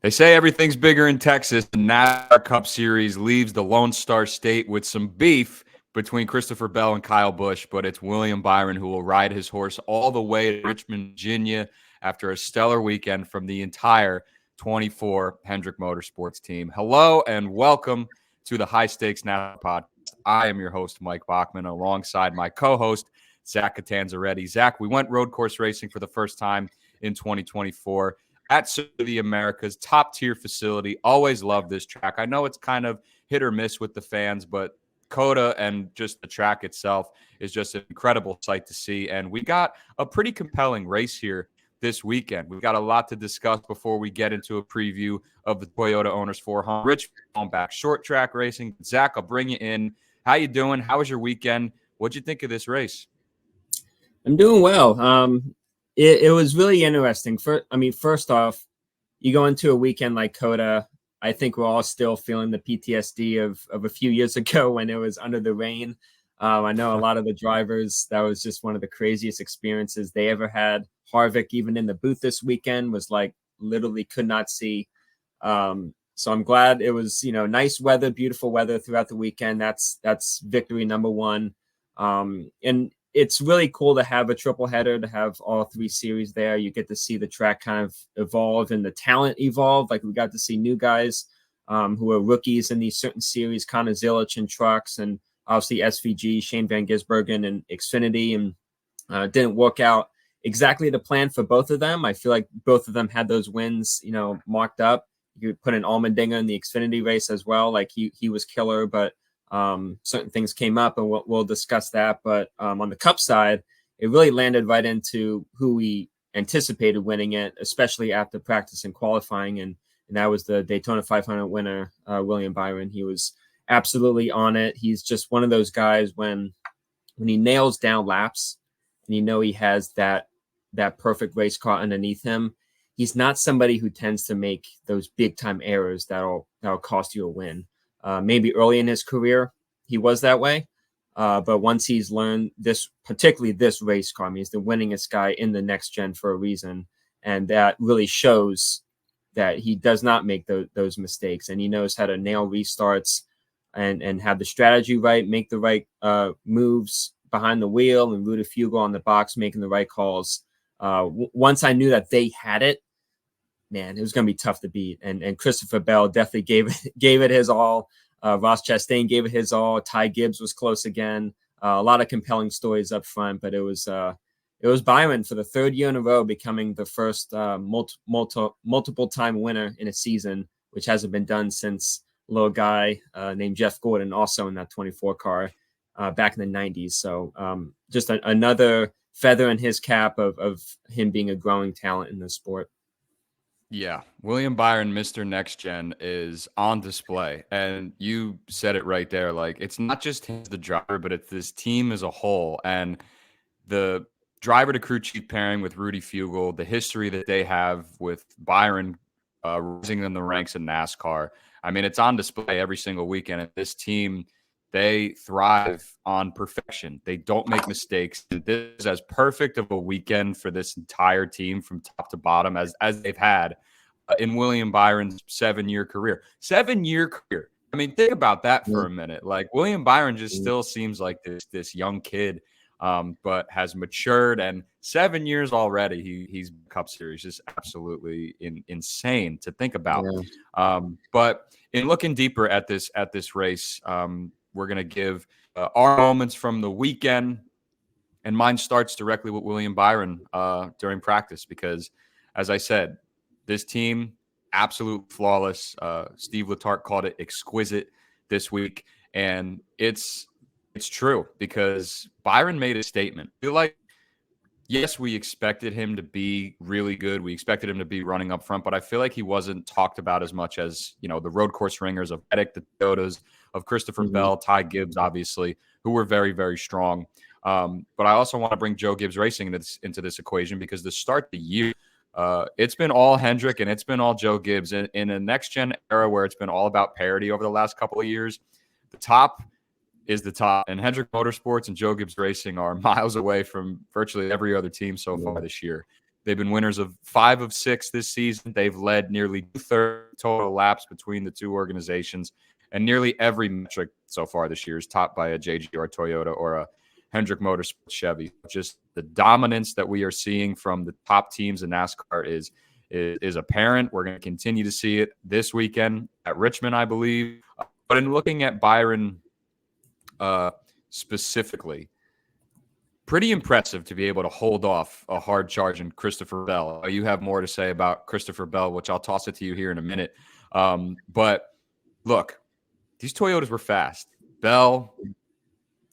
They say everything's bigger in Texas. The NASCAR Cup Series leaves the Lone Star State with some beef between Christopher Bell and Kyle Busch, but it's William Byron who will ride his horse all the way to Richmond, Virginia after a stellar weekend from the entire 24 Hendrick Motorsports team. Hello and welcome to the High Stakes NASCAR podcast. I am your host, Mike Bachmann, alongside my co-host, Zach Catanzareti. Zach, we went road course racing for the first time in 2024. At Circuit of the Americas, top-tier facility. Always love this track. I know it's kind of hit or miss with the fans, but COTA and just the track itself is just an incredible sight to see. And we got a pretty compelling race here this weekend. We've got a lot to discuss before we get into a preview of the Toyota Owners 400. Rich, on back short track racing. Zach, I'll bring you in. How you doing? How was your weekend? What'd you think of this race? I'm doing well. It was really interesting. First off, you go into a weekend like COTA. I think we're all still feeling the PTSD of a few years ago when it was under the rain. I know a lot of the drivers, that was just one of the craziest experiences they ever had. Harvick, even in the booth this weekend, was like literally could not see. So I'm glad it was, nice weather, beautiful weather throughout the weekend. That's victory number one. And it's really cool to have a triple header, to have all three series there. You get to see the track kind of evolve and the talent evolve. Like we got to see new guys who are rookies in these certain series, Connor Zilic in trucks, and obviously SVG, Shane Van Gisbergen and Xfinity, and didn't work out exactly the plan for both of them. I feel like both of them had those wins, marked up. You put an Allmendinger in the Xfinity race as well. Like he was killer, but certain things came up, and we'll discuss that. But on the Cup side, it really landed right into who we anticipated winning it, especially after practice and qualifying, and that was the Daytona 500 winner, William Byron. He was absolutely on it. He's just one of those guys when he nails down laps, and he has that perfect race car underneath him. He's not somebody who tends to make those big time errors that'll cost you a win. Maybe early in his career, he was that way. But once he's learned this, particularly this race car, he's the winningest guy in the next gen for a reason. And that really shows that he does not make those mistakes. And he knows how to nail restarts and have the strategy right, make the right moves behind the wheel and root a fugal on the box, making the right calls. Once I knew that they had it, man, it was going to be tough to beat. And Christopher Bell definitely gave it his all. Ross Chastain gave it his all. Ty Gibbs was close again. A lot of compelling stories up front, but it was Byron for the third year in a row becoming the first multiple time winner in a season, which hasn't been done since a little guy named Jeff Gordon, also in that 24 car back in the 90s. So just another feather in his cap of him being a growing talent in the sport. Yeah, William Byron, Mr. Next Gen, is on display. And you said it right there. Like, it's not just him as the driver, but it's this team as a whole. And the driver to crew chief pairing with Rudy Fugal, the history that they have with Byron rising in the ranks in NASCAR. I mean, it's on display every single weekend. And this team, they thrive on perfection. They don't make mistakes. This is as perfect of a weekend for this entire team from top to bottom as they've had in William Byron's 7-year career. 7-year career. I mean, think about that for a minute. Like, William Byron just still seems like this young kid, but has matured, and 7 years already. He's Cup Series, just absolutely insane to think about. Yeah. But in looking deeper at this race, we're going to give our moments from the weekend, and mine starts directly with William Byron during practice because, as I said, this team, absolute flawless. Steve Letarte called it exquisite this week, and it's true because Byron made a statement. I feel like, yes, we expected him to be really good. We expected him to be running up front, but I feel like he wasn't talked about as much as, the road course ringers of Hendrick, the Toyotas, of Christopher Bell, Ty Gibbs, obviously, who were very, very strong. But I also want to bring Joe Gibbs Racing into this equation because to start the year, it's been all Hendrick and it's been all Joe Gibbs. In a next-gen era where it's been all about parity over the last couple of years, the top is the top. And Hendrick Motorsports and Joe Gibbs Racing are miles away from virtually every other team so far this year. They've been winners of 5 of 6 this season. They've led nearly 2/3 total laps between the two organizations, and nearly every metric so far this year is topped by a JGR Toyota or a Hendrick Motorsports Chevy. Just the dominance that we are seeing from the top teams in NASCAR is apparent. We're going to continue to see it this weekend at Richmond, I believe. But in looking at Byron specifically, pretty impressive to be able to hold off a hard charge in Christopher Bell. You have more to say about Christopher Bell, which I'll toss it to you here in a minute. But look, these Toyotas were fast. Bell,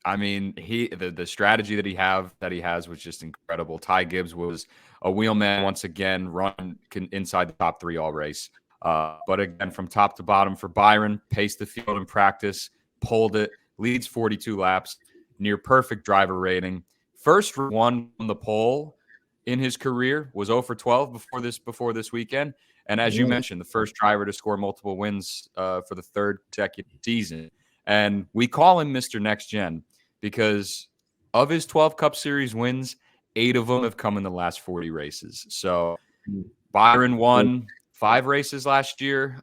I mean, the strategy that he has was just incredible. Ty Gibbs was a wheelman once again, run inside the top 3 all race. But again, from top to bottom for Byron, paced the field in practice, pulled it, leads 42 laps, near perfect driver rating. First one on the pole in his career, was 0 for 12 before this weekend. And as you mentioned, the first driver to score multiple wins for the 3rd consecutive season. And we call him Mr. Next Gen because of his 12 Cup Series wins, 8 of them have come in the last 40 races. So Byron won 5 races last year.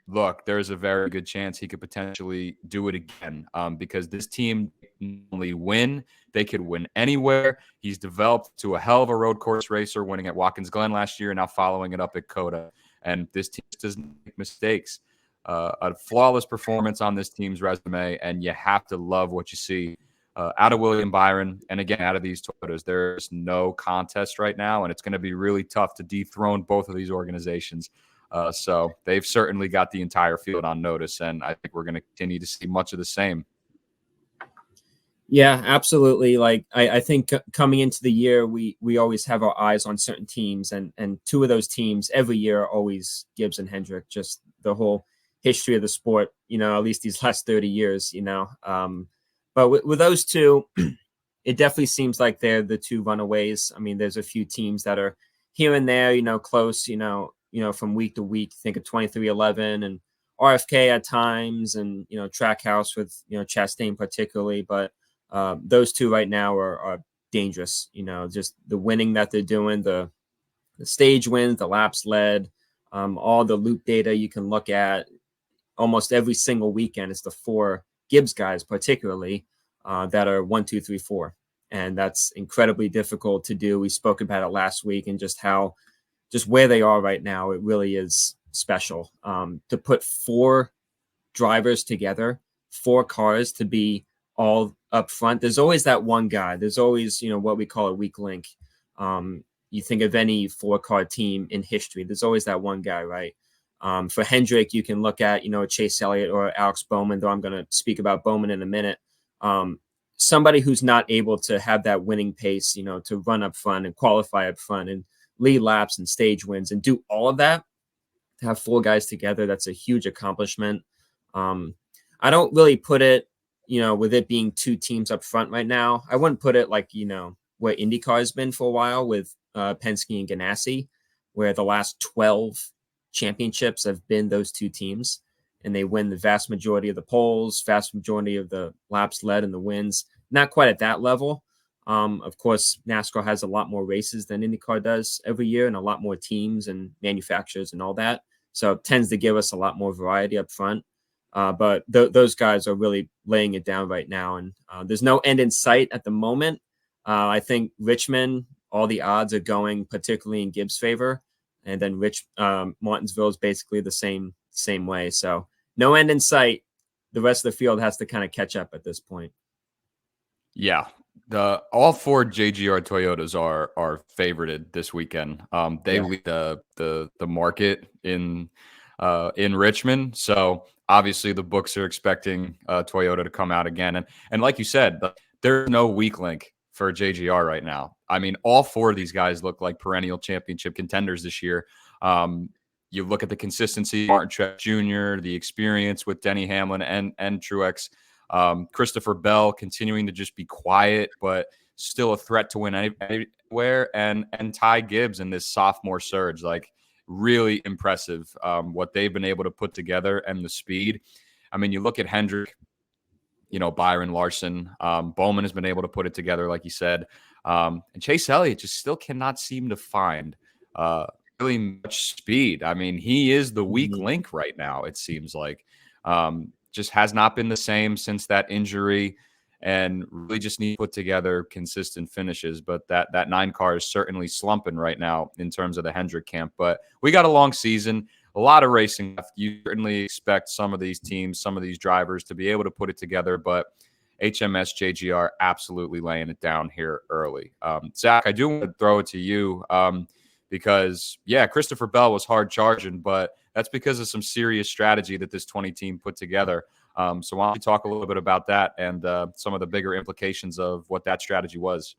Look, there's a very good chance he could potentially do it again because this team not only win, they could win anywhere. He's developed to a hell of a road course racer, winning at Watkins Glen last year, and now following it up at COTA. And this team doesn't make mistakes. A flawless performance on this team's resume, and you have to love what you see out of William Byron. And again, out of these Toyotas, there's no contest right now, and it's going to be really tough to dethrone both of these organizations. So they've certainly got the entire field on notice, and I think we're going to continue to see much of the same. Yeah, absolutely. Like I think coming into the year, we always have our eyes on certain teams, and 2 of those teams every year are always Gibbs and Hendrick. Just the whole history of the sport, at least these last 30 years, But with those 2, it definitely seems like they're the 2 runaways. I mean, there's a few teams that are here and there, close, from week to week. Think of 2311 and RFK at times, and Trackhouse with Chastain particularly, but those 2 right now are dangerous. Just the winning that they're doing, the stage wins, the laps led, all the loop data you can look at almost every single weekend. It's the 4 Gibbs guys particularly that are 1, 2, 3, 4, and that's incredibly difficult to do. We spoke about it last week, and just where they are right now, it really is special. To put 4 drivers together, 4 cars to be all up front. There's always that one guy. There's always, what we call a weak link. You think of any 4-car team in history, there's always that one guy, right? For Hendrick, you can look at, Chase Elliott or Alex Bowman, though I'm going to speak about Bowman in a minute. Somebody who's not able to have that winning pace, to run up front and qualify up front and lead laps and stage wins and do all of that, to have 4 guys together, that's a huge accomplishment. I don't really put it, with it being 2 teams up front right now. I wouldn't put it like, where IndyCar has been for a while with Penske and Ganassi, where the last 12 championships have been those 2 teams, and they win the vast majority of the poles, vast majority of the laps led and the wins. Not quite at that level. Of course, NASCAR has a lot more races than IndyCar does every year, and a lot more teams and manufacturers and all that. So it tends to give us a lot more variety up front. But those guys are really laying it down right now, and there's no end in sight at the moment. I think Richmond, all the odds are going particularly in Gibbs' favor, and then Martinsville is basically the same way. So no end in sight. The rest of the field has to kind of catch up at this point. Yeah, all 4 JGR Toyotas are favorited this weekend. They lead the market in Richmond, so obviously the books are expecting Toyota to come out again, and like you said, there's no weak link for JGR right now. I mean, all 4 of these guys look like perennial championship contenders this year. You look at the consistency, Martin Truex Jr., the experience with Denny Hamlin and Truex, Christopher Bell continuing to just be quiet, but still a threat to win anywhere, and Ty Gibbs in this sophomore surge, like really impressive what they've been able to put together and the speed. I mean, you look at Hendrick, Byron, Larson, Bowman has been able to put it together, like you said. And Chase Elliott just still cannot seem to find really much speed. I mean, he is the weak Mhm. link right now, it seems like. Just has not been the same since that injury, and really just need to put together consistent finishes. But that 9 car is certainly slumping right now in terms of the Hendrick camp. But we got a long season, a lot of racing left. You certainly expect some of these teams, some of these drivers to be able to put it together, but HMS JGR absolutely laying it down here early. Zach, I do want to throw it to you because, yeah, Christopher Bell was hard charging, but that's because of some serious strategy that this 20 team put together. So why don't you talk a little bit about that and some of the bigger implications of what that strategy was?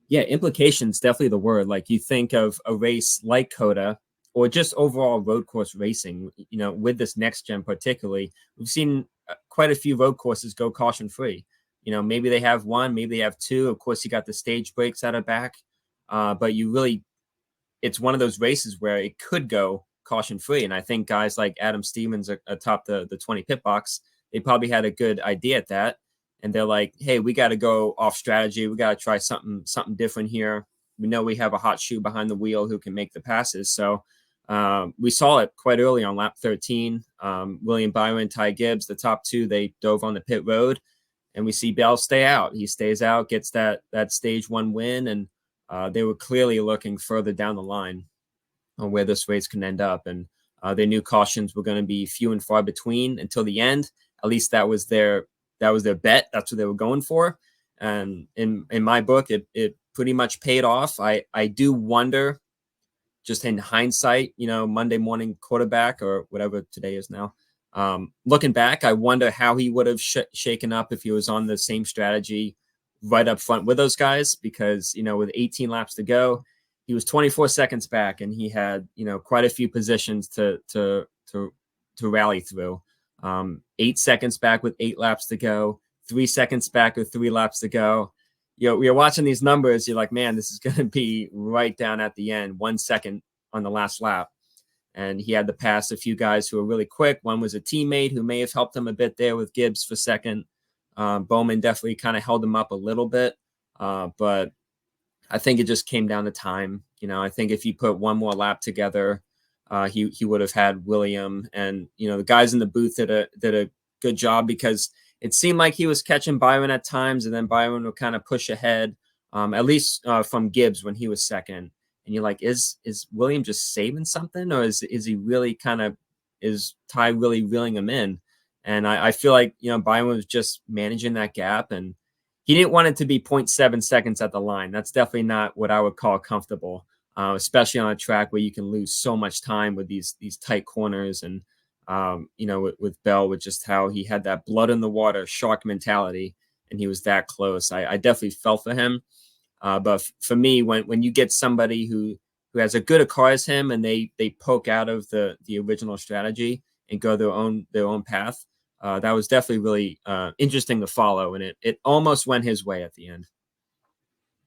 Yeah, implications definitely the word. Like you think of a race like Coda or just overall road course racing, with this next gen particularly, we've seen quite a few road courses go caution free. Maybe they have one, maybe they have two. Of course, you got the stage breaks out of back, but it's one of those races where it could go caution free. And I think guys like Adam Stevens atop the 20 pit box, they probably had a good idea at that. And they're like, hey, we got to go off strategy. We got to try something different here. We know we have a hot shoe behind the wheel who can make the passes. So we saw it quite early on lap 13. William Byron, Ty Gibbs, the top two, they dove on the pit road. And we see Bell stay out. He stays out, gets that stage one win, and they were clearly looking further down the line on where this race can end up. And they knew cautions were going to be few and far between until the end. At least that was their bet. That's what they were going for. And in my book, it pretty much paid off. I do wonder, just in hindsight, Monday morning quarterback or whatever today is now. Looking back, I wonder how he would have shaken up if he was on the same strategy right up front with those guys, because, with 18 laps to go, he was 24 seconds back and he had, quite a few positions to rally through. 8 seconds back with 8 laps to go, 3 seconds back with 3 laps to go. You're watching these numbers, you're like, man, this is going to be right down at the end, 1 second on the last lap. And he had to pass a few guys who were really quick. One was a teammate who may have helped him a bit there with Gibbs for second. Bowman definitely kind of held him up a little bit. But I think it just came down to time. I think if you put one more lap together, he would have had William. And, the guys in the booth did a good job, because it seemed like he was catching Byron at times, and then Byron would kind of push ahead, at least from Gibbs when he was second. And you're like, is William just saving something, or is he really is Ty really reeling him in? And I feel like, Byron was just managing that gap, and he didn't want it to be 0.7 seconds at the line. That's definitely not what I would call comfortable, especially on a track where you can lose so much time with these tight corners. And, with Bell, with just how he had that blood in the water shark mentality, and he was that close. I definitely felt for him. But for me, when you get somebody who has a good car as him, and they poke out of the original strategy and go their own path, that was definitely really interesting to follow, and it almost went his way at the end.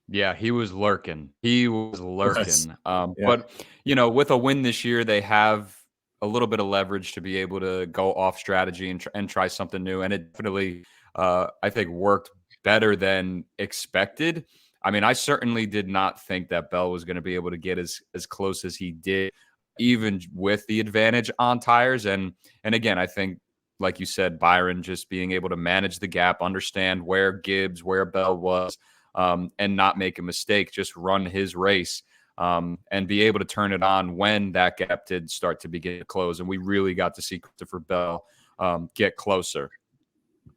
Yeah, he was lurking. He was Was. lurking. Yeah. But, with a win this year, they have a little bit of leverage to be able to go off strategy and try something new. And it definitely, I think, worked better than expected. I mean, I certainly did not think that Bell was going to be able to get as close as he did, even with the advantage on tires. And again, I think, like you said, Byron just being able to manage the gap, understand where Gibbs, where Bell was, and not make a mistake, just run his race, and be able to turn it on when that gap did start to begin to close. And we really got to see Christopher Bell get closer.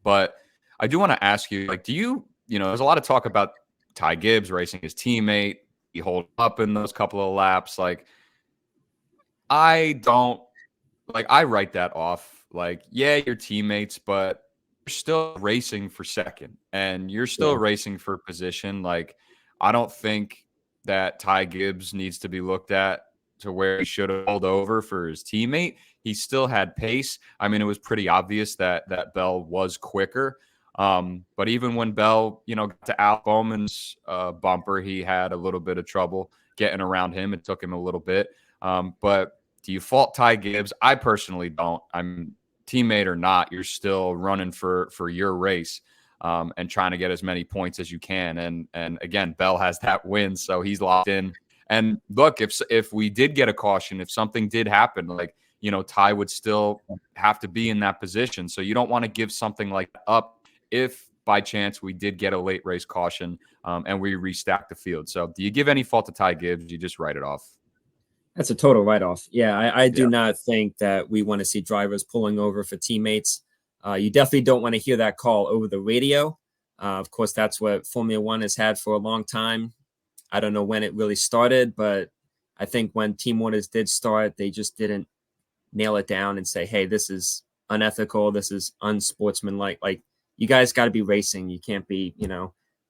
But I do want to ask you, like, there's a lot of talk about Ty Gibbs racing his teammate. He hold up in those couple of laps. Like, I don't I write that off. Like, yeah, you're teammates, but you're still racing for second and you're still Yeah. racing for position. Like, I don't think that Ty Gibbs needs to be looked at to where he should have pulled over for his teammate. He still had pace. I mean, it was pretty obvious that Bell was quicker. But even when Bell, got to Al Bowman's bumper, he had a little bit of trouble getting around him. It took him a little bit. But do you fault Ty Gibbs? I personally don't. I'm teammate or not, you're still running for your race. and trying to get as many points as you can. And again, Bell has that win, so he's locked in. And look, if we did get a caution, if something did happen, like, Ty would still have to be in that position. So you don't want to give something like up if by chance we did get a late race caution and we restack the field. So do you give any fault to Ty Gibbs? You just write it off? That's a total write-off. Yeah, I do not think that we want to see drivers pulling over for teammates. You definitely don't want to hear that call over the radio. Of course, that's what Formula One has had for a long time. I don't know when it really started, but I think when team orders did start, they just didn't nail it down and say, hey, this is unethical. This is unsportsmanlike. Like, you guys got to be racing. You can't be,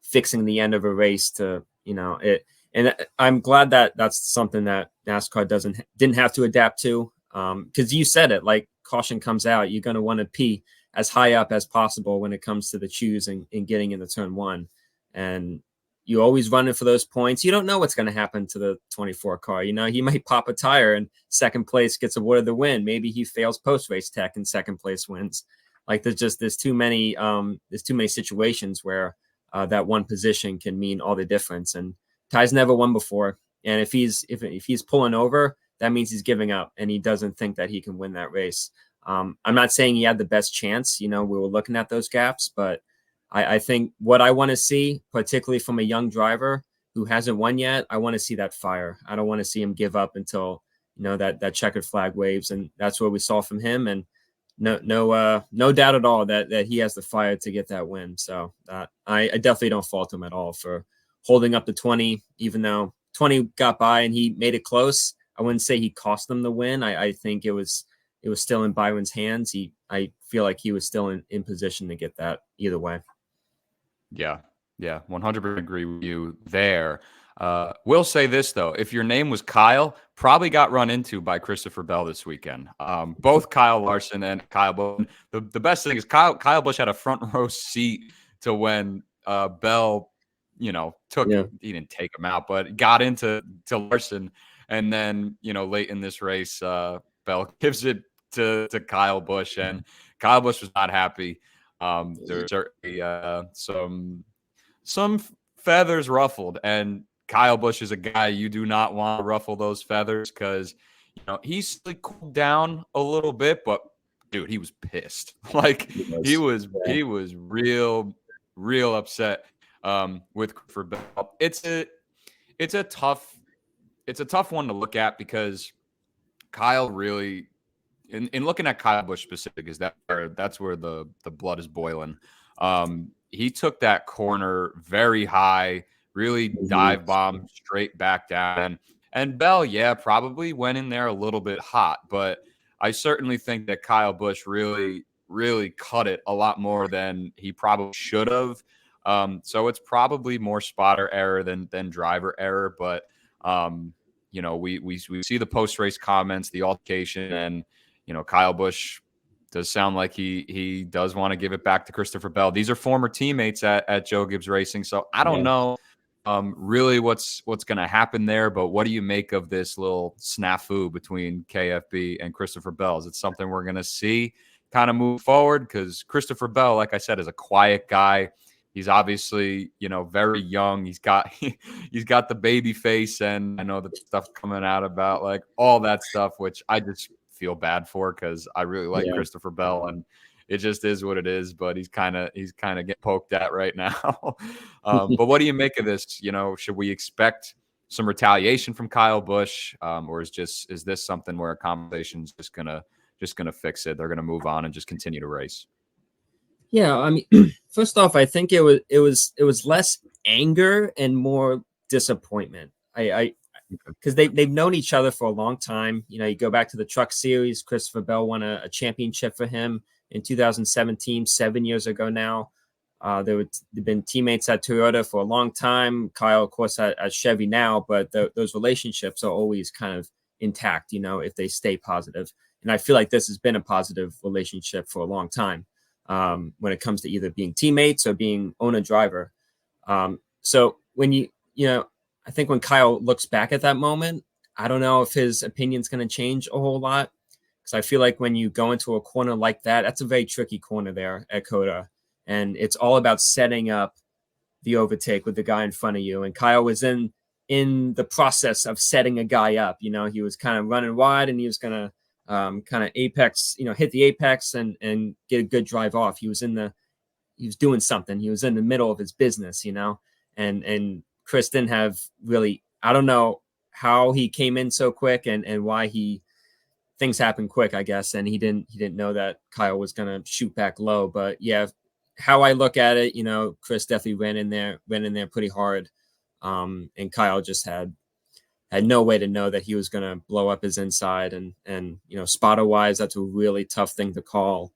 fixing the end of a race to, it. And I'm glad that that's something that NASCAR didn't have to adapt to. Because you said it, like, caution comes out, you're going to want to be as high up as possible when it comes to the choose and getting into turn one. And you always running for those points. You don't know what's going to happen to the 24 car. He might pop a tire and second place gets awarded the win. Maybe he fails post-race tech and second place wins. Like, there's too many situations where that one position can mean all the difference. And Ty's never won before. And if he's pulling over, that means he's giving up and he doesn't think that he can win that race. I'm not saying he had the best chance. We were looking at those gaps, but I think what I want to see, particularly from a young driver who hasn't won yet, I want to see that fire. I don't want to see him give up until, that checkered flag waves. And that's what we saw from him. And no doubt at all that he has the fire to get that win. So I definitely don't fault him at all for holding up the 20, even though 20 got by and he made it close. I wouldn't say he cost them the win. I think it was still in Byron's hands. I feel like he was still in position to get that either way. Yeah, 100% agree with you there. We'll say this, though. If your name was Kyle, probably got run into by Christopher Bell this weekend. Both Kyle Larson and Kyle Busch. The best thing is Kyle Busch had a front row seat to when Bell, he didn't take him out, but got into Larson. And then, late in this race, Bell gives it to Kyle Busch, and Kyle Busch was not happy. There's certainly some feathers ruffled, and Kyle Busch is a guy you do not want to ruffle those feathers because he's cooled down a little bit, but dude, he was pissed. Like, he was real upset with Christopher Bell. It's a tough one to look at because Kyle really. In looking at Kyle Busch specific, that's where the blood is boiling. He took that corner very high, really dive bomb straight back down. And Bell, probably went in there a little bit hot, but I certainly think that Kyle Busch really, really cut it a lot more than he probably should have. So it's probably more spotter error than driver error, but we see the post-race comments, the altercation, and Kyle Busch does sound like he does want to give it back to Christopher Bell. These are former teammates at Joe Gibbs Racing, so I don't know really what's going to happen there. But what do you make of this little snafu between KFB and Christopher Bell? Is it something we're going to see kind of move forward? Because Christopher Bell, like I said, is a quiet guy. He's obviously, very young. He's got the baby face, and I know the stuff coming out about like all that stuff, which I just feel bad for because I really like Christopher Bell, and it just is what it is. But he's kind of getting poked at right now. But what do you make of this? Should we expect some retaliation from Kyle Busch, or is this something where a conversation's just gonna fix it? They're gonna move on and just continue to race. Yeah, I mean, first off, I think it was less anger and more disappointment. Because they've known each other for a long time. You go back to the Truck Series. Christopher Bell won a championship for him in 2017, 7 years ago now. They've been teammates at Toyota for a long time. Kyle, of course, at Chevy now, but those relationships are always kind of intact, if they stay positive. And I feel like this has been a positive relationship for a long time when it comes to either being teammates or being owner-driver. So when I think when Kyle looks back at that moment, I don't know if his opinion's going to change a whole lot. Because I feel like when you go into a corner like that, that's a very tricky corner there at COTA. and it's all about setting up the overtake with the guy in front of you. And Kyle was in the process of setting a guy up. You know, he was kind of running wide, and he was going to kind of apex, you know, hit the apex and get a good drive off. He was doing something. He was in the middle of his business, you know, and Chris didn't have really, I don't know how he came in so quick and why things happened quick, I guess. And he didn't know that Kyle was going to shoot back low. But yeah, how I look at it, you know, Chris definitely ran in there pretty hard. And Kyle just had no way to know that he was going to blow up his inside, and, you know, spotter wise, that's a really tough thing to call.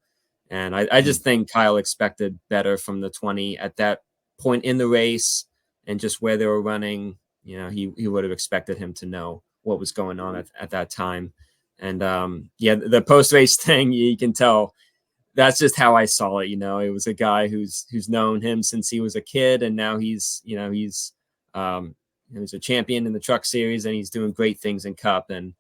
And I just think Kyle expected better from the 20 at that point in the race, and just where they were running, you know, he would have expected him to know what was going on at that time. And yeah, the post-race thing, you can tell that's just how I saw it. You know, it was a guy who's known him since he was a kid, and now he's a champion in the Truck Series, and he's doing great things in Cup. And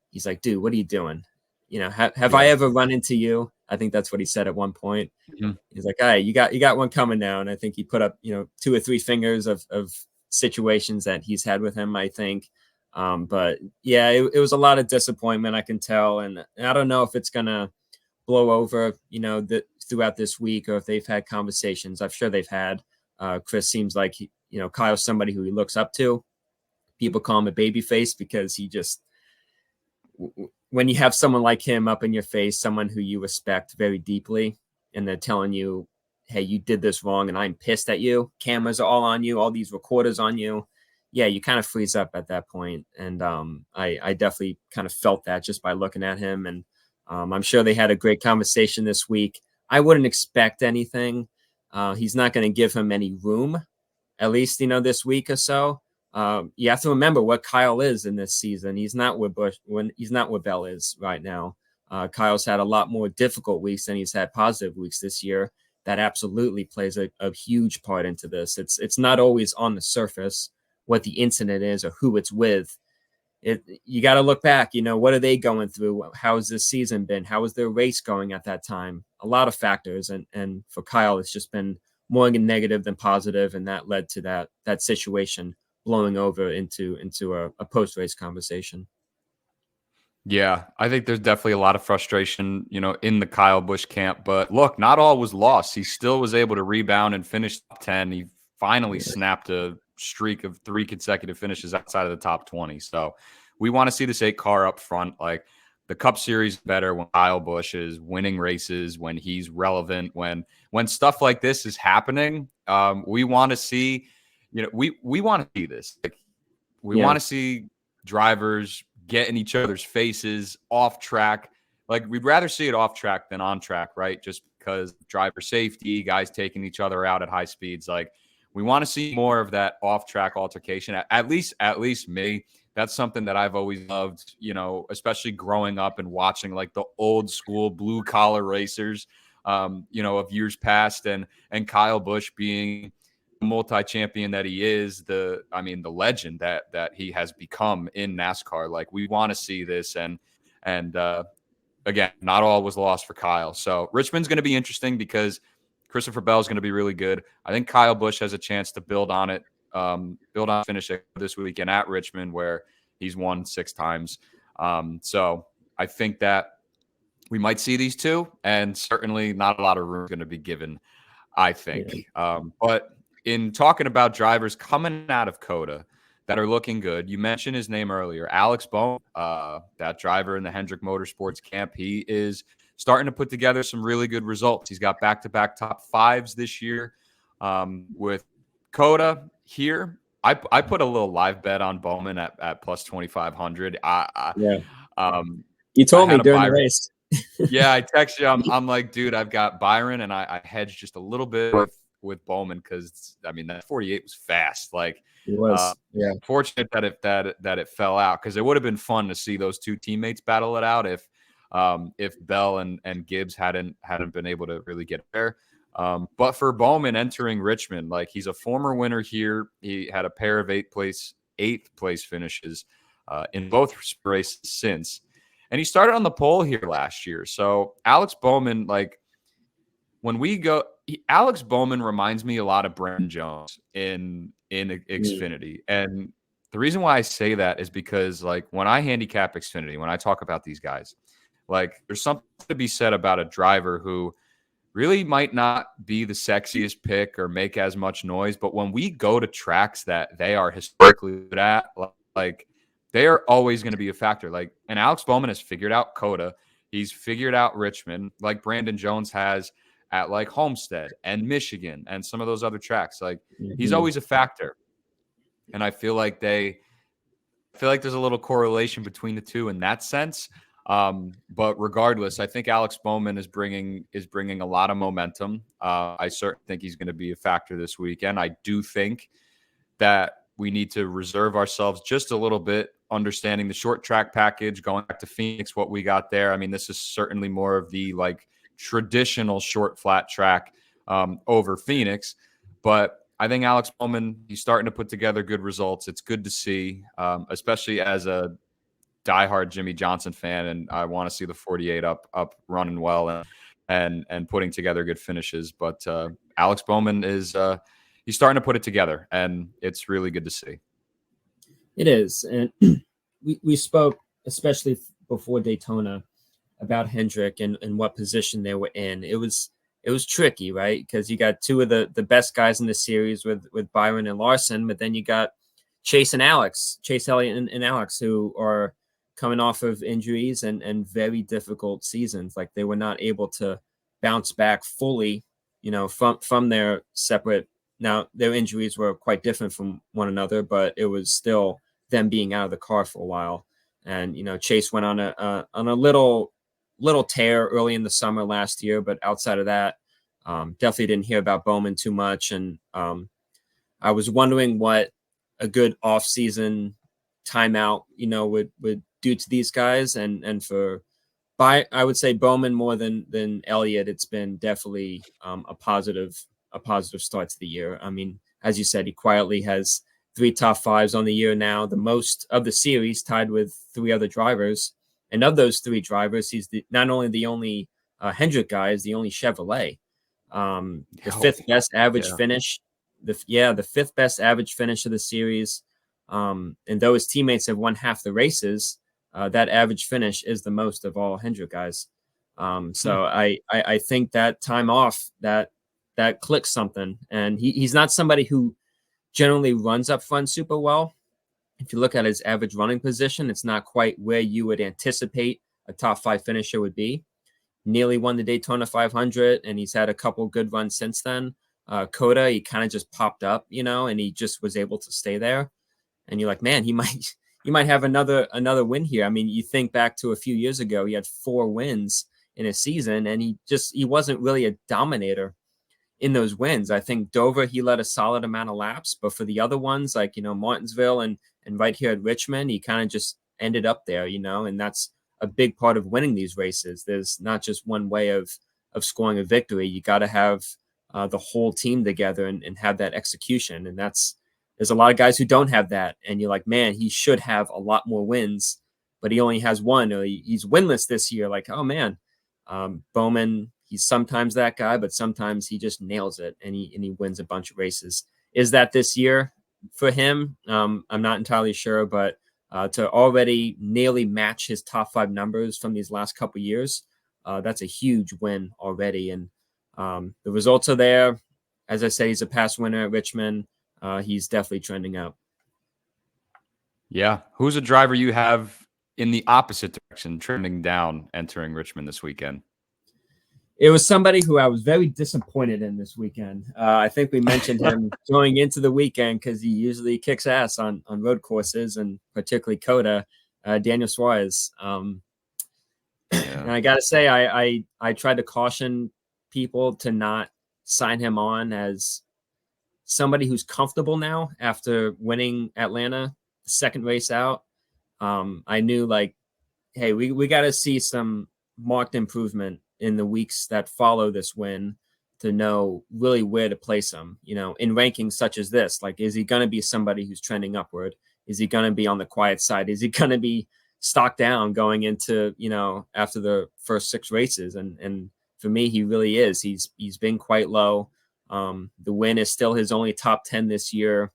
he's like, dude, what are you doing? You know, have I ever run into you? I think that's what he said at one point. Mm-hmm. He's like, hey, you got one coming now. And I think he put up, you know, 2 or 3 fingers of situations that he's had with him, I think. But yeah, it was a lot of disappointment, I can tell. And I don't know if it's going to blow over, you know, throughout this week, or if they've had conversations. I'm sure they've had. Chris seems like, you know, Kyle's somebody who he looks up to. People call him a babyface because he just, when you have someone like him up in your face, someone who you respect very deeply, and they're telling you, hey, you did this wrong and I'm pissed at you. Cameras are all on you, all these recorders on you. Yeah, you kind of freeze up at that point. And I definitely kind of felt that just by looking at him. And I'm sure they had a great conversation this week. I wouldn't expect anything. He's not going to give him any room, at least, you know, this week or so. You have to remember what Kyle is in this season. He's not where he's not where Bell is right now. Kyle's had a lot more difficult weeks than he's had positive weeks this year. That absolutely plays a huge part into this. It's not always on the surface what the incident is or who it's with. You got to look back, you know, what are they going through? How has this season been? How was their race going at that time? A lot of factors. And for Kyle, it's just been more negative than positive. And that led to that situation blowing over into a post-race conversation. Yeah, I think there's definitely a lot of frustration, you know, in the Kyle Busch camp. But look, not all was lost. He still was able to rebound and finish top 10. He finally snapped a streak of 3 consecutive finishes outside of the top 20. So we want to see this 8 car up front. Like, the Cup Series better when Kyle Busch is winning races, when he's relevant, when stuff like this is happening. We want to see, you know, we want to see this. Like, we want to see drivers get in each other's faces off track. Like, we'd rather see it off track than on track, right? Just because driver safety, guys taking each other out at high speeds. Like, we want to see more of that off track altercation. At least me. That's something that I've always loved, you know, especially growing up and watching like the old school blue collar racers, you know, of years past, and Kyle Busch being multi-champion that he is, the legend that he has become in NASCAR. Like, we want to see this, and again, not all was lost for Kyle. So Richmond's going to be interesting because Christopher Bell is going to be really good. I think Kyle Busch has a chance to build on it, finish it this weekend at Richmond, where he's won 6 times. So I think that we might see these two, and certainly not a lot of room is going to be given, I think. Yeah. But in talking about drivers coming out of COTA that are looking good, you mentioned his name earlier, Alex Bowman, that driver in the Hendrick Motorsports camp. He is starting to put together some really good results. He's got back-to-back top 5s this year with COTA here. I put a little live bet on Bowman at plus 2,500. You told me during the race. Yeah, I text you. I'm like, dude, I've got Byron, and I hedged just a little bit with Bowman because, I mean, that 48 was fast. Like, it was. Fortunate that it fell out, because it would have been fun to see those 2 teammates battle it out if Bell and Gibbs hadn't been able to really get there. But for Bowman entering Richmond, like, he's a former winner here. He had a pair of 8th place finishes in both races since. And he started on the pole here last year. So Alex Bowman, like, when we go Alex Bowman reminds me a lot of Brandon Jones in Mm. Xfinity. And the reason why I say that is because, like, when I handicap Xfinity, when I talk about these guys, like, there's something to be said about a driver who really might not be the sexiest pick or make as much noise, but when we go to tracks that they are historically good at, like, they are always going to be a factor. Like, and Alex Bowman has figured out Coda. He's figured out Richmond, like Brandon Jones has at like Homestead and Michigan and some of those other tracks. Like, he's Mhm. always a factor. And I feel like there's a little correlation between the two in that sense. But regardless, I think Alex Bowman is bringing a lot of momentum. I certainly think he's going to be a factor this weekend. I do think that we need to reserve ourselves just a little bit, understanding the short track package, going back to Phoenix, what we got there. I mean, this is certainly more of the like traditional short flat track over Phoenix, but I think Alex Bowman, he's starting to put together good results. It's good to see, especially as a diehard Jimmy Johnson fan, and I want to see the 48 up running well and putting together good finishes. But Alex Bowman is he's starting to put it together, and it's really good to see. It is, and we spoke especially before Daytona about Hendrick and what position they were in. It was tricky, right? Because you got two of the best guys in the series with Byron and Larson, but then you got Chase Elliott and Alex, who are coming off of injuries and very difficult seasons. Like, they were not able to bounce back fully, from their separate. Now, their injuries were quite different from one another, but it was still them being out of the car for a while. And Chase went on a little tear early in the summer last year, but outside of that, definitely didn't hear about Bowman too much. And I was wondering what a good off-season timeout, would do to these guys. And I would say Bowman more than Elliott. It's been definitely a positive start to the year. I mean, as you said, he quietly has 3 top 5s on the year now, the most of the series, tied with 3 other drivers. And of those 3 drivers, he's not only the only Hendrick guy, is the only Chevrolet. The 5th best average finish. The 5th best average finish of the series. And though his teammates have won half the races, that average finish is the most of all Hendrick guys. So I think that time off, that clicks something. And he's not somebody who generally runs up front super well. If you look at his average running position, it's not quite where you would anticipate a top 5 finisher would be. Nearly won the Daytona 500, and he's had a couple good runs since then. Coda, he kind of just popped up, and he just was able to stay there. And you're like, man, he might have another win here. I mean, you think back to a few years ago, he had 4 wins in a season, and he wasn't really a dominator in those wins. I think Dover, he led a solid amount of laps, but for the other ones, like, Martinsville and right here at Richmond, he kind of just ended up there, and that's a big part of winning these races. There's not just one way of scoring a victory. You got to have the whole team together and have that execution. And there's a lot of guys who don't have that. And you're like, man, he should have a lot more wins, but he only has 1, or he's winless this year. Like, oh man, Bowman, he's sometimes that guy, but sometimes he just nails it and he wins a bunch of races. Is that this year for him? I'm not entirely sure, but to already nearly match his top 5 numbers from these last couple of years, that's a huge win already. And the results are there. As I say, he's a past winner at Richmond. He's definitely trending up. Yeah. Who's a driver you have in the opposite direction, trending down, entering Richmond this weekend? It was somebody who I was very disappointed in this weekend. I think we mentioned him going into the weekend because he usually kicks ass on road courses, and particularly Coda, Daniel Suarez. And I got to say, I tried to caution people to not sign him on as somebody who's comfortable now after winning Atlanta, the second race out. I knew, like, hey, we got to see some marked improvement in the weeks that follow this win to know really where to place him, in rankings such as this. Like, is he going to be somebody who's trending upward? Is he going to be on the quiet side? Is he going to be stocked down going into, after the first 6 races? And for me, he really is. He's been quite low. The win is still his only top 10 this year.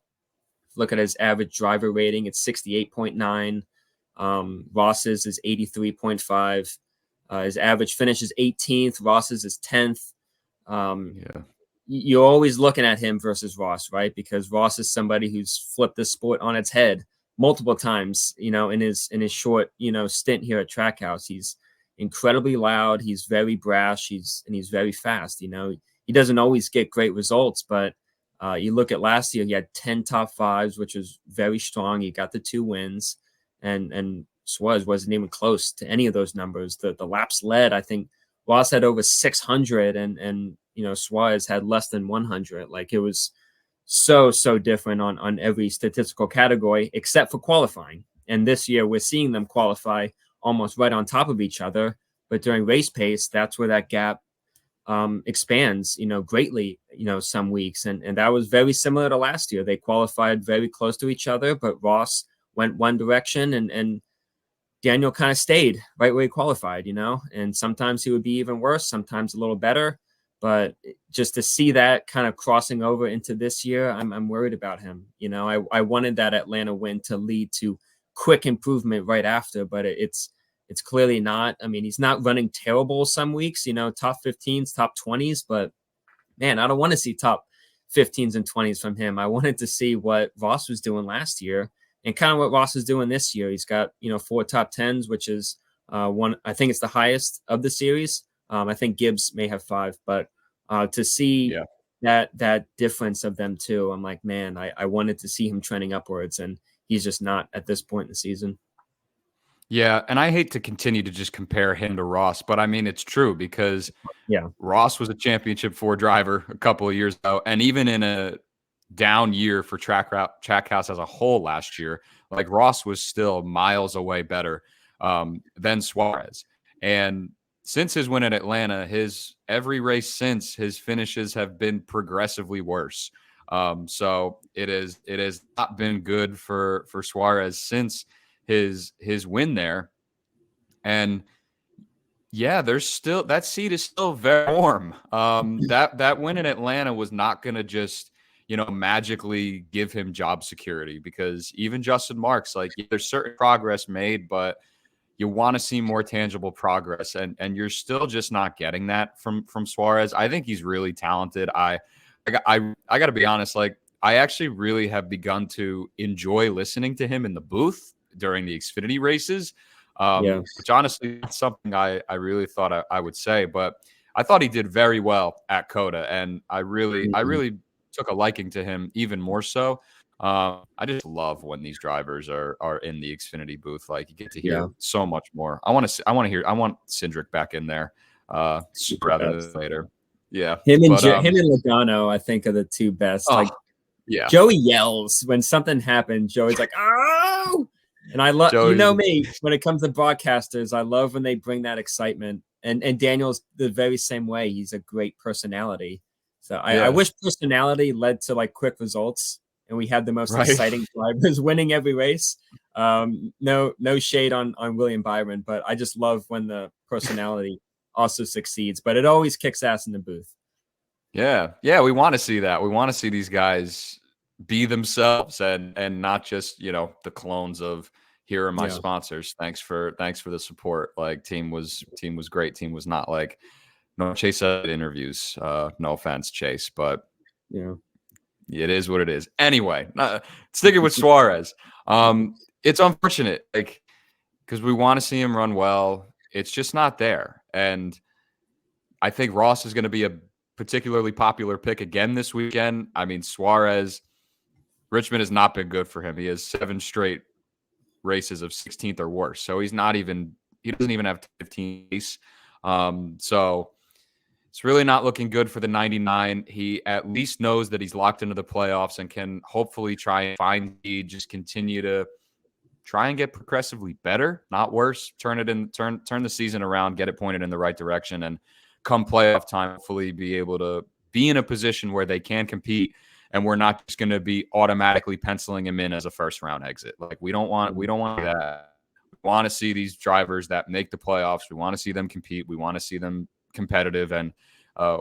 Look at his average driver rating; it's 68.9. Ross's is 83.5. His average finish is 18th. Ross's is 10th. Yeah. You're always looking at him versus Ross, right? Because Ross is somebody who's flipped the sport on its head multiple times, in his short, stint here at Trackhouse. He's incredibly loud. He's very brash. He's very fast. He doesn't always get great results, but you look at last year, he had 10 top fives, which is very strong. He got the 2 wins, and Suarez wasn't even close to any of those numbers. The laps led, I think Ross had over 600, and Suarez had less than 100. Like, it was so different on every statistical category except for qualifying. And this year we're seeing them qualify almost right on top of each other, but during race pace, that's where that gap expands, greatly, some weeks. And that was very similar to last year. They qualified very close to each other, but Ross went one direction and Daniel kind of stayed right where he qualified, and sometimes he would be even worse, sometimes a little better. But just to see that kind of crossing over into this year, I'm worried about him. I wanted that Atlanta win to lead to quick improvement right after, but it's clearly not. I mean, he's not running terrible some weeks, top 15s, top 20s, but man, I don't want to see top 15s and 20s from him. I wanted to see what Ross was doing last year and kind of what Ross is doing this year. He's got, 4 top 10s, which is one, I think it's the highest of the series. I think Gibbs may have 5, but to see that difference of them too, I'm like, man, I wanted to see him trending upwards, and he's just not at this point in the season. Yeah, and I hate to continue to just compare him to Ross, but I mean, it's true because Ross was a championship 4 driver a couple of years ago, and even in a down year for Trackhouse as a whole last year, like, Ross was still miles away better than Suarez. And since his win at Atlanta, every race since, his finishes have been progressively worse. So it has not been good for Suarez since his win there. And yeah, there's still, that seat is still very warm. That win in Atlanta was not going to just, magically give him job security, because even Justin Marks, like, there's certain progress made, but you want to see more tangible progress, and you're still just not getting that from Suarez. I think he's really talented. I got to be honest, like, I actually really have begun to enjoy listening to him in the booth during the Xfinity races, which honestly is something I really thought I would say, but I thought he did very well at COTA, and I really took a liking to him even more so. I just love when these drivers are in the Xfinity booth. Like, you get to hear so much more. I want Hendrick back in there rather than later. Yeah, him and Logano, I think, are the 2 best. Joey yells when something happens. Joey's like, "Oh!" And I love, me, when it comes to broadcasters, I love when they bring that excitement. And Daniel's the very same way. He's a great personality. So I wish personality led to, like, quick results, and we had the most exciting drivers winning every race. No shade on William Byron, but I just love when the personality also succeeds. But it always kicks ass in the booth. Yeah, we want to see that. We want to see these guys be themselves and not just, the clones of, here are my sponsors. Thanks for the support. Like, team was great. Team was not like, no, Chase interviews. No offense, Chase, but it is what it is. Anyway, sticking with Suarez, it's unfortunate, like, because we want to see him run well. It's just not there, and I think Ross is going to be a particularly popular pick again this weekend. I mean, Suarez, Richmond has not been good for him. He has 7 straight races of 16th or worse, so he doesn't even have 15 pace. So it's really not looking good for the 99. He at least knows that he's locked into the playoffs and can hopefully try and find speed, just continue to try and get progressively better, not worse. Turn the season around, get it pointed in the right direction, and come playoff time, hopefully be able to be in a position where they can compete, and we're not just going to be automatically penciling him in as a first round exit. Like, we don't want that. We want to see these drivers that make the playoffs. We want to see them compete. We want to see them competitive, and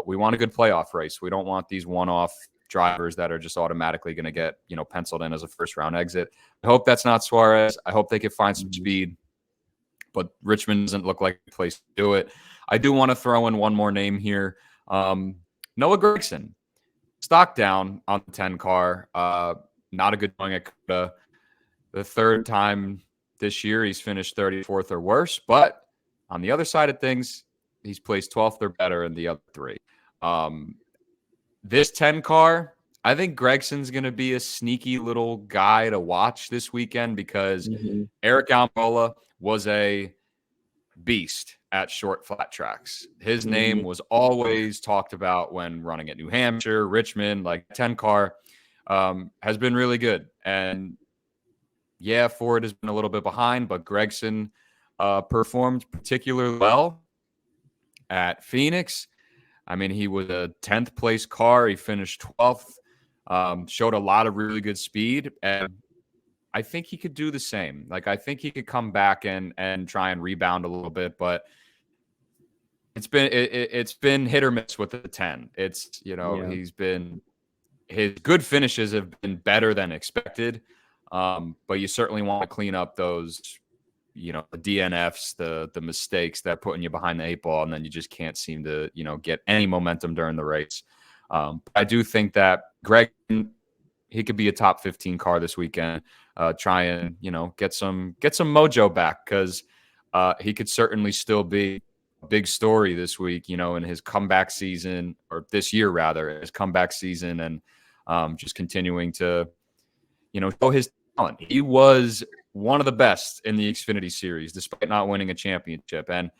we want a good playoff race. We don't want these one-off drivers that are just automatically going to get, penciled in as a first-round exit. I hope that's not Suarez. I hope they can find some speed, but Richmond doesn't look like a place to do it. I do want to throw in one more name here. Noah Gragson, stock down on the 10 car. Not a good going at COTA. The third time this year he's finished 34th or worse, but on the other side of things, he's placed 12th or better in the other three. This 10 car, I think Gregson's going to be a sneaky little guy to watch this weekend because Eric Almirola was a beast at short flat tracks. His name was always talked about when running at New Hampshire, Richmond, like 10 car has been really good. And yeah, Ford has been a little bit behind, but Gragson performed particularly well at Phoenix. I mean, he was a 10th place car. He finished 12th, showed a lot of really good speed. And I think he could do the same. Like, I think he could come back and try and rebound a little bit, but it's been hit or miss with the 10. It's, his good finishes have been better than expected. But you certainly want to clean up those, the DNFs, the mistakes that are putting you behind the 8 ball, and then you just can't seem to, get any momentum during the race. I do think that Greg, he could be a top 15 car this weekend. Try and, get some mojo back, because he could certainly still be a big story this week, in his comeback season, or this year rather, his comeback season, and just continuing to, show his talent. He was one of the best in the Xfinity Series, despite not winning a championship. And,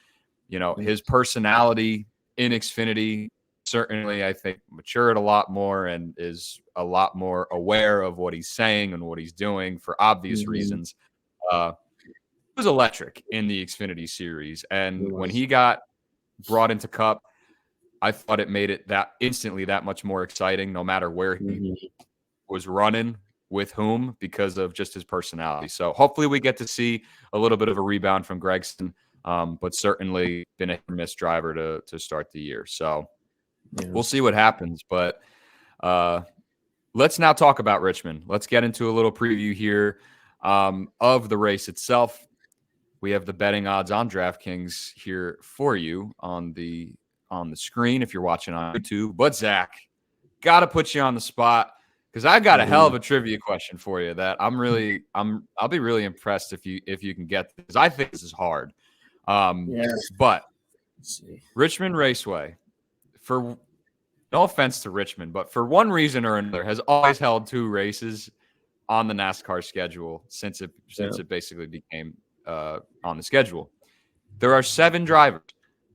his personality in Xfinity certainly, I think, matured a lot more and is a lot more aware of what he's saying and what he's doing for obvious reasons. It was electric in the Xfinity Series. And when he got brought into Cup, I thought it made it that instantly that much more exciting, no matter where he was running with whom, because of just his personality. So hopefully we get to see a little bit of a rebound from Gragson, but certainly been a hit-or-miss driver to start the year. So we'll see what happens. But let's now talk about Richmond. Let's get into a little preview here of the race itself. We have the betting odds on DraftKings here for you on the screen if you're watching on YouTube. But Zach, got to put you on the spot, because I got a hell of a trivia question for you that I'll be really impressed if you can get, because I think this is hard. But Richmond Raceway, for no offense to Richmond, but for one reason or another, has always held 2 races on the NASCAR schedule since it basically became on the schedule. There are 7 drivers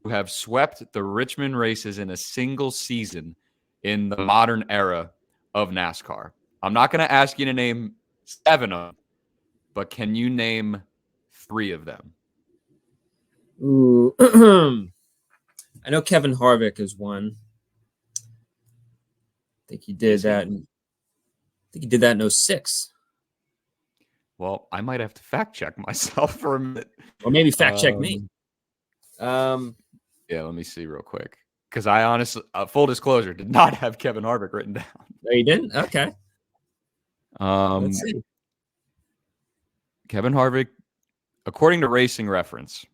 who have swept the Richmond races in a single season in the modern era of NASCAR. I'm not going to ask you to name 7 of them, but can you name 3 of them? Ooh. I know Kevin Harvick is one. I think he did that. I think he did that in 06. Well, I might have to fact check myself for a minute, or maybe fact check me. Yeah, let me see real quick, because I honestly, full disclosure, did not have Kevin Harvick written down. No, you didn't? Okay. Let's see. Kevin Harvick, according to Racing Reference,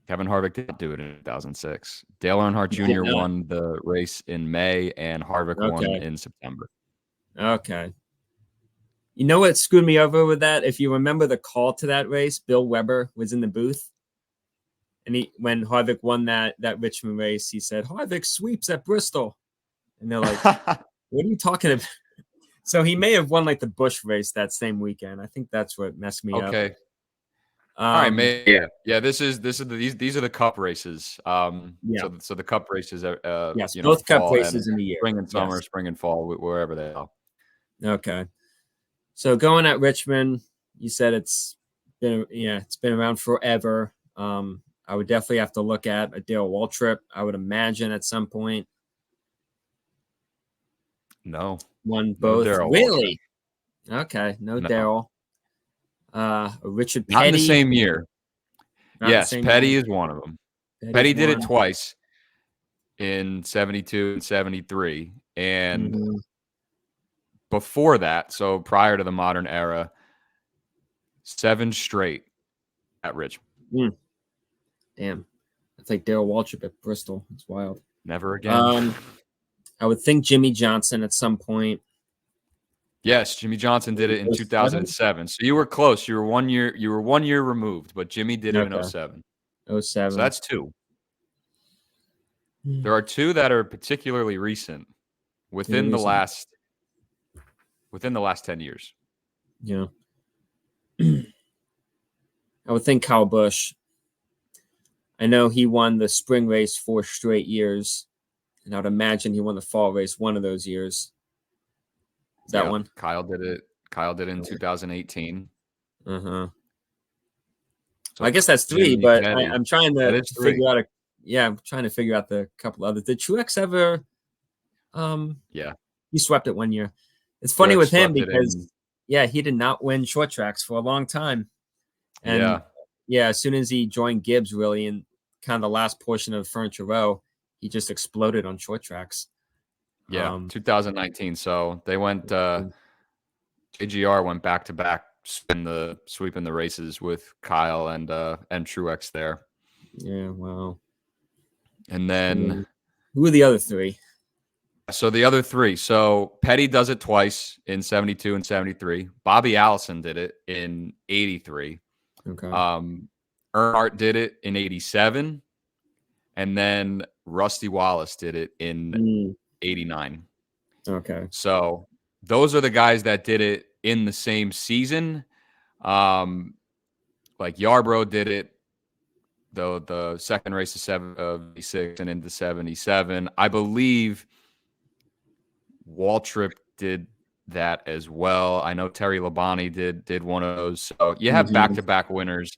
Kevin Harvick didn't do it in 2006. Dale Earnhardt Jr. won the race in May, and Harvick won in September. Okay. You know what screwed me over with that? If you remember the call to that race, Bill Weber was in the booth. And when Harvick won that Richmond race, he said, Harvick sweeps at Bristol. And they're like, what are you talking about? So he may have won like the Busch race that same weekend. I think that's what messed me up. Okay. All right, maybe. Yeah. These are the Cup races. So the Cup races are yes, both Cup races in the year, spring and summer, spring and fall, wherever they are. Okay. So going at Richmond, you said it's been around forever. I would definitely have to look at a Dale Waltrip, I would imagine, at some point. No. Won both. No really? Okay. No Daryl. Richard Petty. Not in the same year. Yes, Petty is one of them. Petty did it twice. in 72 and 73. And Mhm. before that, so prior to the modern era, 7 straight at Richmond. Damn. That's like Darrell Waltrip at Bristol. It's wild. Never again. I would think Jimmy Johnson at some point. Yes, Jimmy Johnson did it in 2007. So you were close. You were 1 year removed, but Jimmy did it in 07. 07. So that's 2. There are 2 that are particularly recent within the last 10 years. Yeah. I would think Kyle Busch. I know he won the spring race 4 straight years, and I would imagine he won the fall race one of those years. Is that one? Kyle did it. Kyle did it in 2018. Uh-huh. So I guess that's 3, Jimmy, but Petty. I'm trying to figure out I'm trying to figure out the couple others. Did Truex ever Yeah. He swept it one year. It's funny Truex with him swept it because he did not win short tracks for a long time. And as soon as he joined Gibbs, really, in kind of the last portion of Furniture Row, he just exploded on short tracks. 2019. So they went JGR went back to back sweeping the races with Kyle and Truex there. Yeah, wow. And then who are the other 3? So the other 3. So Petty does it twice in 72 and 73. Bobby Allison did it in 83. Okay. Earnhardt did it in 87. And then Rusty Wallace did it in 89. Okay. So those are the guys that did it in the same season. Like Yarbrough did it the second race of 76 and into 77. I believe Waltrip did that as well. I know Terry Labonte did one of those. So you have back-to-back winners.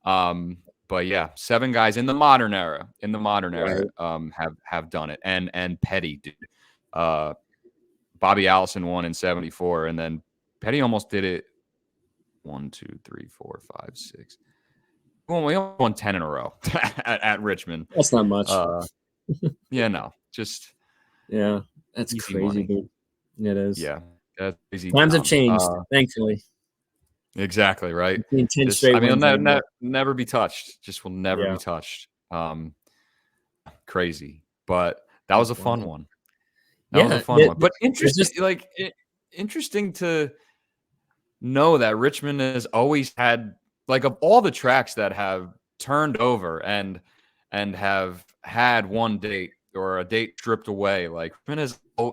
But yeah, 7 guys in the modern era. Have done it. And Petty did. Bobby Allison won in 74, and then Petty almost did it 1, 2, 3, 4, 5, 6. Well, we won 10 in a row at Richmond. That's not much. Just that's crazy, dude. It is. Yeah, that's crazy. Times have changed, thankfully. Exactly right. 10 straight wins it'll never be touched. Just will never be touched. Crazy, but that was a fun one. That was a fun one. But interesting to know that Richmond has always had, like, of all the tracks that have turned over and have had one date or a date stripped away, like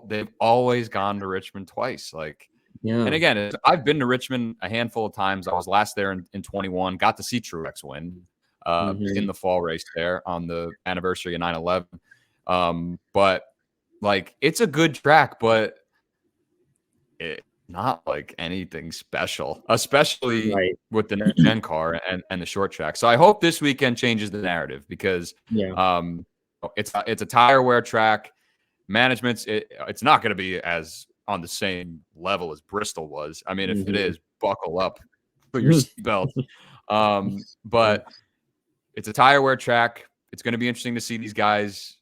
they've always gone to Richmond twice. Like, and again, I've been to Richmond a handful of times. I was last there in 21, got to see Truex win in the fall race there on the anniversary of 9/11. But like, it's a good track, but it's not like anything special, especially with the next gen car and the short track. So I hope this weekend changes the narrative because it's a tire wear track. Management's it's not going to be as on the same level as Bristol was. I mean, if it is, buckle up, put your seatbelt. But it's a tire wear track. It's going to be interesting to see these guys,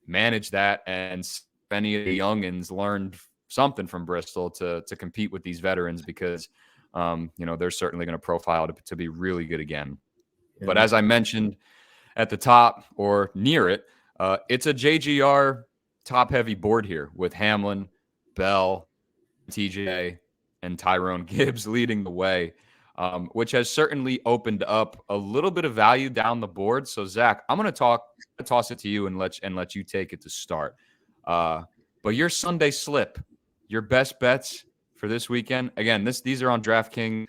manage that, and if any of the youngins learned something from Bristol to compete with these veterans, because they're certainly going to profile to be really good again. But as I mentioned at the top or near it, it's a JGR top heavy board here with Hamlin, Bell, TJ, and Tyrone Gibbs leading the way, which has certainly opened up a little bit of value down the board. So Zach, I'm going to toss it to you and let you take it to start. But your Sunday slip, your best bets for this weekend. Again, these are on DraftKings,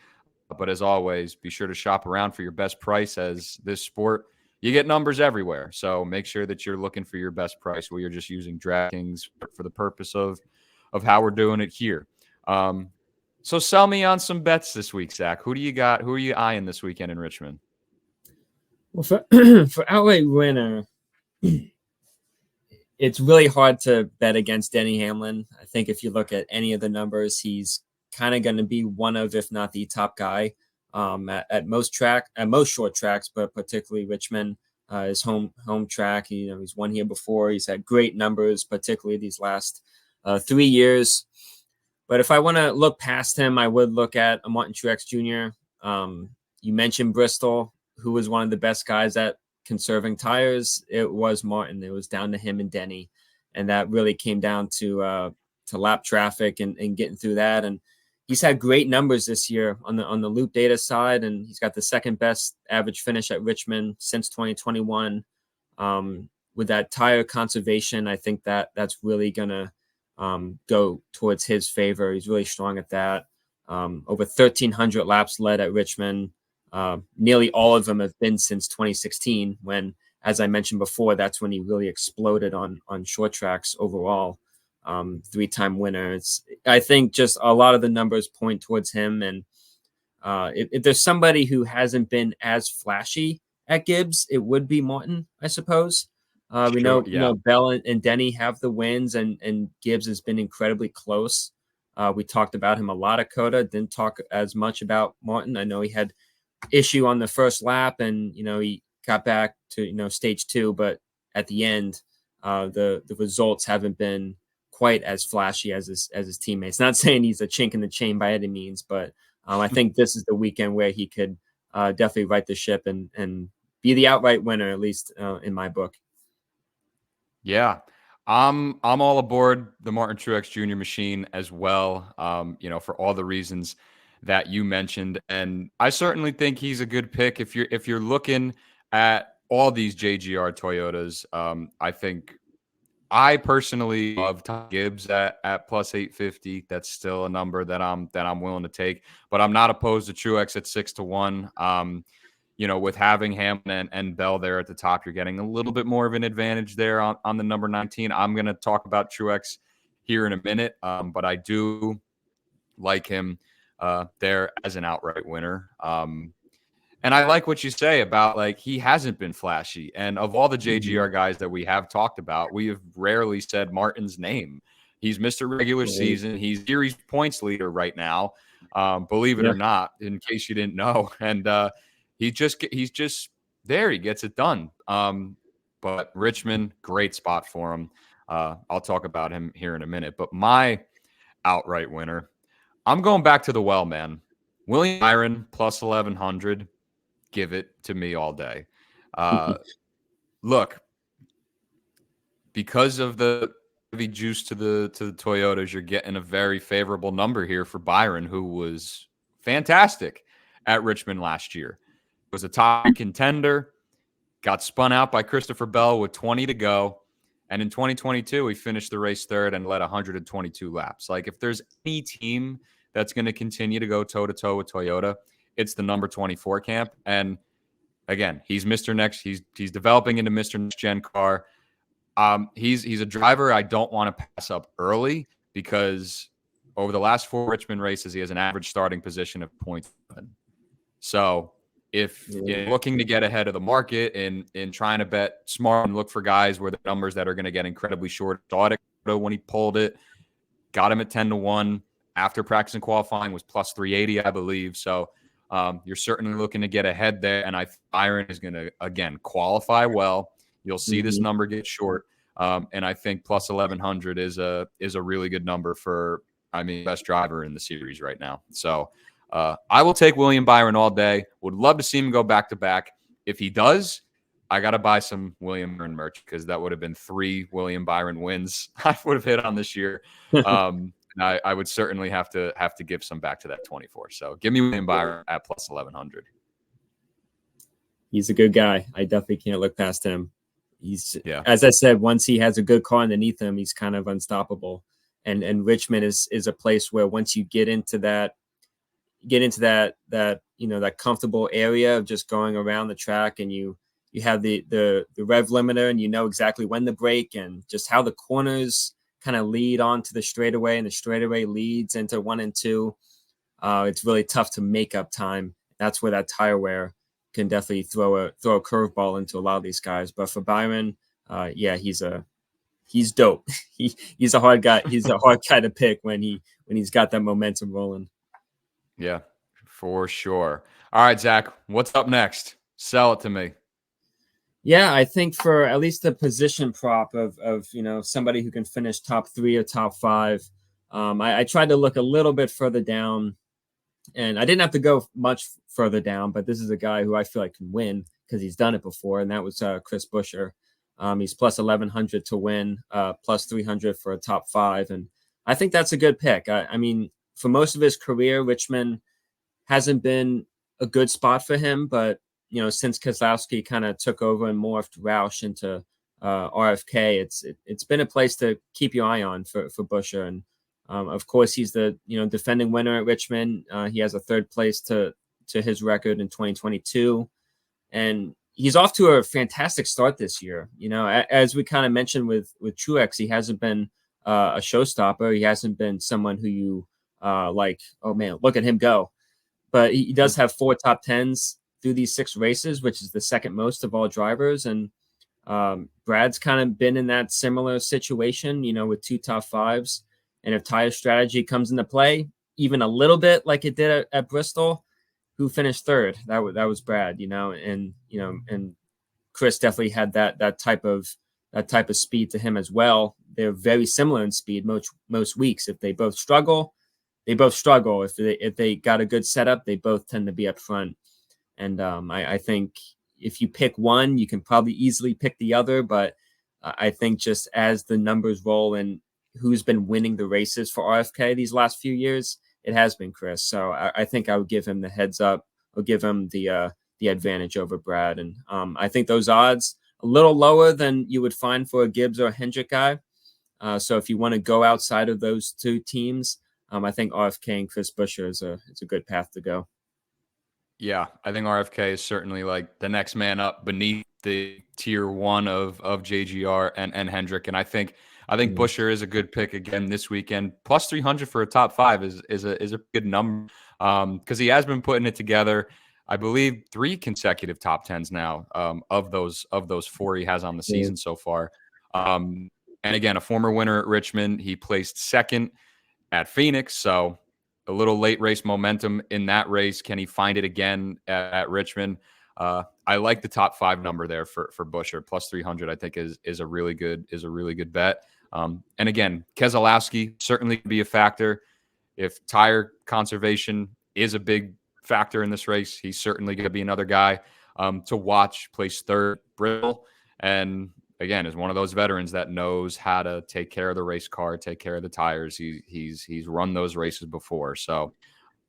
but as always, be sure to shop around for your best price, as this sport, you get numbers everywhere. So make sure that you're looking for your best price. We are just using DraftKings for the purpose of how we're doing it here. So sell me on some bets this week, Zach. Who do you got? Who are you eyeing this weekend in Richmond? Well, for outright winner, it's really hard to bet against Denny Hamlin. I think if you look at any of the numbers, he's kind of going to be one of, if not the top guy at most short tracks, but particularly Richmond. his home track. He's won here before. He's had great numbers, particularly these last 3 years. But if I want to look past him, I would look at Martin Truex Jr. You mentioned Bristol, who was one of the best guys at conserving tires. It was Martin. It was down to him and Denny, and that really came down to lap traffic and getting through that. And he's had great numbers this year on the loop data side, and he's got the second best average finish at Richmond since 2021. With that tire conservation, I think that's really gonna go towards his favor. He's really strong at that. Over 1,300 laps led at Richmond. Nearly all of them have been since 2016, when, as I mentioned before, that's when he really exploded on short tracks overall. 3-time winner. I think just a lot of the numbers point towards him. And if there's somebody who hasn't been as flashy at Gibbs, it would be Martin, I suppose. We know, Bell and Denny have the wins, and Gibbs has been incredibly close. We talked about him a lot at Coda, didn't talk as much about Martin. I know he had issue on the first lap, and he got back to stage 2, but at the end, the results haven't been quite as flashy as his teammates. Not saying he's a chink in the chain by any means, but I think this is the weekend where he could definitely right the ship and be the outright winner, at least in my book. Yeah, I'm all aboard the Martin Truex Jr. machine as well. For all the reasons that you mentioned, and I certainly think he's a good pick if you're looking at all these JGR Toyotas. I think I personally love Ty Gibbs at plus 850. That's still a number that I'm willing to take, but I'm not opposed to Truex at 6-1. With having Hamlin and Bell there at the top, you're getting a little bit more of an advantage there on the number 19. I'm going to talk about Truex here in a minute, but I do like him there as an outright winner. And I like what you say about, like, he hasn't been flashy. And of all the JGR guys that we have talked about, we have rarely said Martin's name. He's Mr. Regular Season. He's series points leader right now, believe it or not, in case you didn't know. And he's just there. He gets it done. But Richmond, great spot for him. I'll talk about him here in a minute. But my outright winner, I'm going back to the well, man. William Byron plus 1,100. Give it to me all day. Look, because of the heavy juice to the Toyotas, you're getting a very favorable number here for Byron, who was fantastic at Richmond last year. Was a top contender, got spun out by Christopher Bell with 20 to go. And in 2022, he finished the race third and led 122 laps. Like, if there's any team that's going to continue to go toe-to-toe with Toyota, it's the number 24 camp. And again, he's Mr. Next. He's developing into Mr. Next Gen car. He's a driver I don't want to pass up early, because over the last 4 Richmond races, he has an average starting position of 0.7. So if you're looking to get ahead of the market and in trying to bet smart and look for guys where the numbers that are going to get incredibly short, thought it when he pulled it, got him at 10-1 after practice and qualifying, was plus 380, I believe. So you're certainly looking to get ahead there. And Byron is going to, again, qualify well. You'll see this number get short. And I think plus 1,100 is a really good number for, best driver in the series right now. So I will take William Byron all day. Would love to see him go back to back. If he does, I got to buy some William Byron merch, because that would have been 3 William Byron wins I would have hit on this year. I would certainly have to give some back to that 24. So give me William Byron at plus 1,100. He's a good guy. I definitely can't look past him. As I said, once he has a good car underneath him, he's kind of unstoppable. And Richmond is a place where once you get into that comfortable area of just going around the track, and you have the rev limiter, and you know exactly when to brake, and just how the corners kind of lead onto the straightaway, and the straightaway leads into 1 and 2. It's really tough to make up time. That's where that tire wear can definitely throw a curveball into a lot of these guys. But for Byron, he's dope. He's a hard guy. He's a hard guy to pick when he's got that momentum rolling. Yeah, for sure. All right, Zach, what's up next? Sell it to me. Yeah, I think for at least the position prop of somebody who can finish top 3 or top 5, I tried to look a little bit further down, and I didn't have to go much further down, but this is a guy who I feel like can win because he's done it before, and that was Chris Buescher. He's plus 1100 to win, plus 300 for a top 5, and I think that's a good pick. I mean, for most of his career, Richmond hasn't been a good spot for him, but since Keselowski kind of took over and morphed Roush into RFK, it's been a place to keep your eye on for Buescher. And of course, he's the defending winner at Richmond. He has a 3rd place to his record in 2022, and he's off to a fantastic start this year. As we kind of mentioned with Truex, he hasn't been a showstopper. He hasn't been someone who you like, oh man, look at him go. But he does have 4 top 10s through these 6 races, which is the 2nd most of all drivers. And Brad's kind of been in that similar situation, with 2 top 5s. And if tire strategy comes into play, even a little bit like it did at Bristol, who finished 3rd? That was Brad, and Chris definitely had that type of speed to him as well. They're very similar in speed most weeks. If they both struggle, they both struggle. If they got a good setup, they both tend to be up front. And I think if you pick one, you can probably easily pick the other. But I think just as the numbers roll and who's been winning the races for RFK these last few years, it has been Chris. So I think I would give him the heads up, or give him the advantage over Brad. And I think those odds a little lower than you would find for a Gibbs or a Hendrick guy. So if you want to go outside of those 2 teams, I think RFK and Chris Buescher is a good path to go. Yeah, I think RFK is certainly like the next man up beneath the tier 1 of JGR and Hendrick. And I think Buescher is a good pick again this weekend. Plus 300 for a top 5 is a good number, because he has been putting it together. I believe 3 consecutive top 10s now, of those 4 he has on the season so far. And again, a former winner at Richmond. He placed 2nd at Phoenix, so a little late race momentum in that race. Can he find it again at Richmond? I like the top 5 number there for Buescher. Plus 300, I think is a really good bet. And again, Keselowski certainly could be a factor. If tire conservation is a big factor in this race, he's certainly going to be another guy to watch. Place 3rd, Brittle, and again, is one of those veterans that knows how to take care of the race car, take care of the tires. He's run those races before. So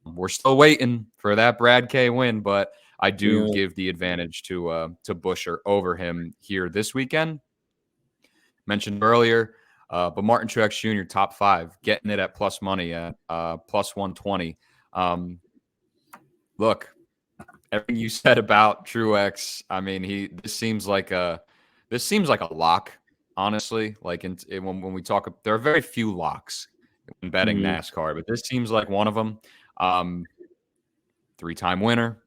we're still waiting for that Brad K win, but I do give the advantage to Buescher over him here this weekend. Mentioned earlier, but Martin Truex Jr. top 5, getting it at plus money at plus 120. Look, everything you said about Truex, I mean, this seems like a lock, honestly. Like when we talk, there are very few locks when betting NASCAR, but this seems like one of them. 3-time winner,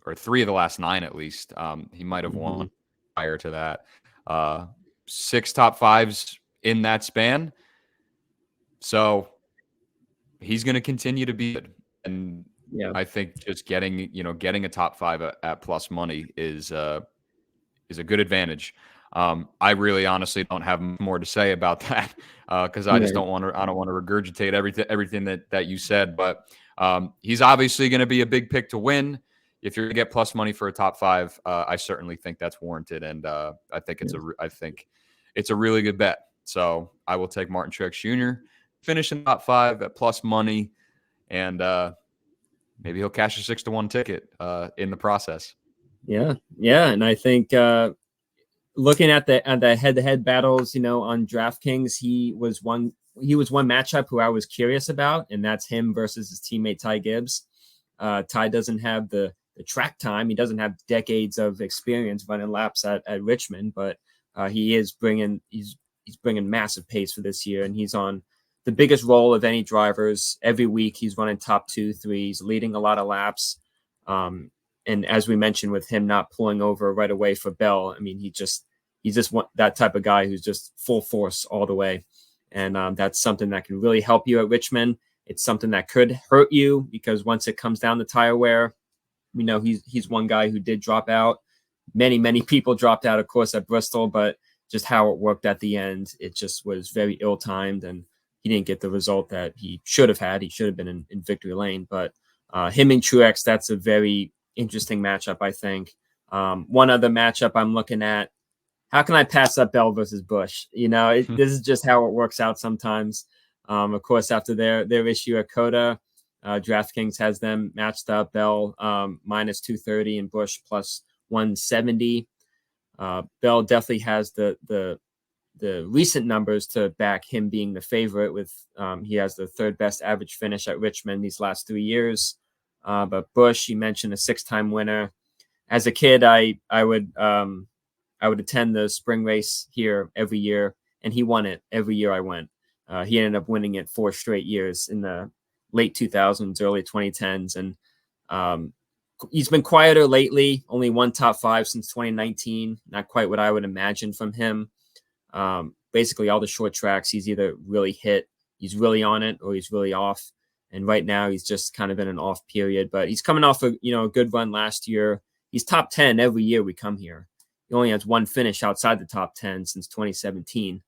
or 3 of the last 9 at least. He might have won prior to that. 6 top 5s in that span. So he's going to continue to be good. And I think just getting a top 5 at plus money is a good advantage. I really honestly don't have more to say about that, because I just don't want to regurgitate everything that you said. But he's obviously going to be a big pick to win. If you're going to get plus money for a top 5, I certainly think that's warranted, and I think it's a really good bet. So I will take Martin Truex Jr. finish in top 5 at plus money, and maybe he'll cash a 6-1 ticket in the process. Yeah, and I think looking at the head-to-head battles, on DraftKings, he was one matchup who I was curious about, and that's him versus his teammate Ty Gibbs. Ty doesn't have the track time; he doesn't have decades of experience running laps at Richmond, but he's bringing massive pace for this year, and he's on the biggest roll of any drivers. Every week he's running top 2, 3, he's leading a lot of laps. And as we mentioned, with him not pulling over right away for Bell, I mean, he's just that type of guy who's just full force all the way. And that's something that can really help you at Richmond. It's something that could hurt you, because once it comes down to tire wear, we know he's one guy who did drop out many people dropped out, of course, at Bristol, but just how it worked at the end, it just was very ill-timed, and he didn't get the result that he should have had. He should have been in victory lane. But him and Truex, that's a very interesting matchup, I think. One other matchup I'm looking at, how can I pass up Bell versus Busch? This is just how it works out sometimes. Of course, after their issue at Coda, DraftKings has them matched up. Bell minus 230 and Busch plus 170. Bell definitely has the recent numbers to back him being the favorite. With he has the third best average finish at Richmond these last 3 years. But Busch, you mentioned a 6-time winner. As a kid, I would attend the spring race here every year, and he won it every year I went. He ended up winning it 4 straight years in the late 2000s, early 2010s, and he's been quieter lately. Only one top 5 since 2019. Not quite what I would imagine from him. Basically, all the short tracks, he's either really hit, he's really on it, or he's really off. And right now, he's just kind of in an off period. But he's coming off a good run last year. He's top 10 every year we come here. He only has one finish outside the top 10 since 2017.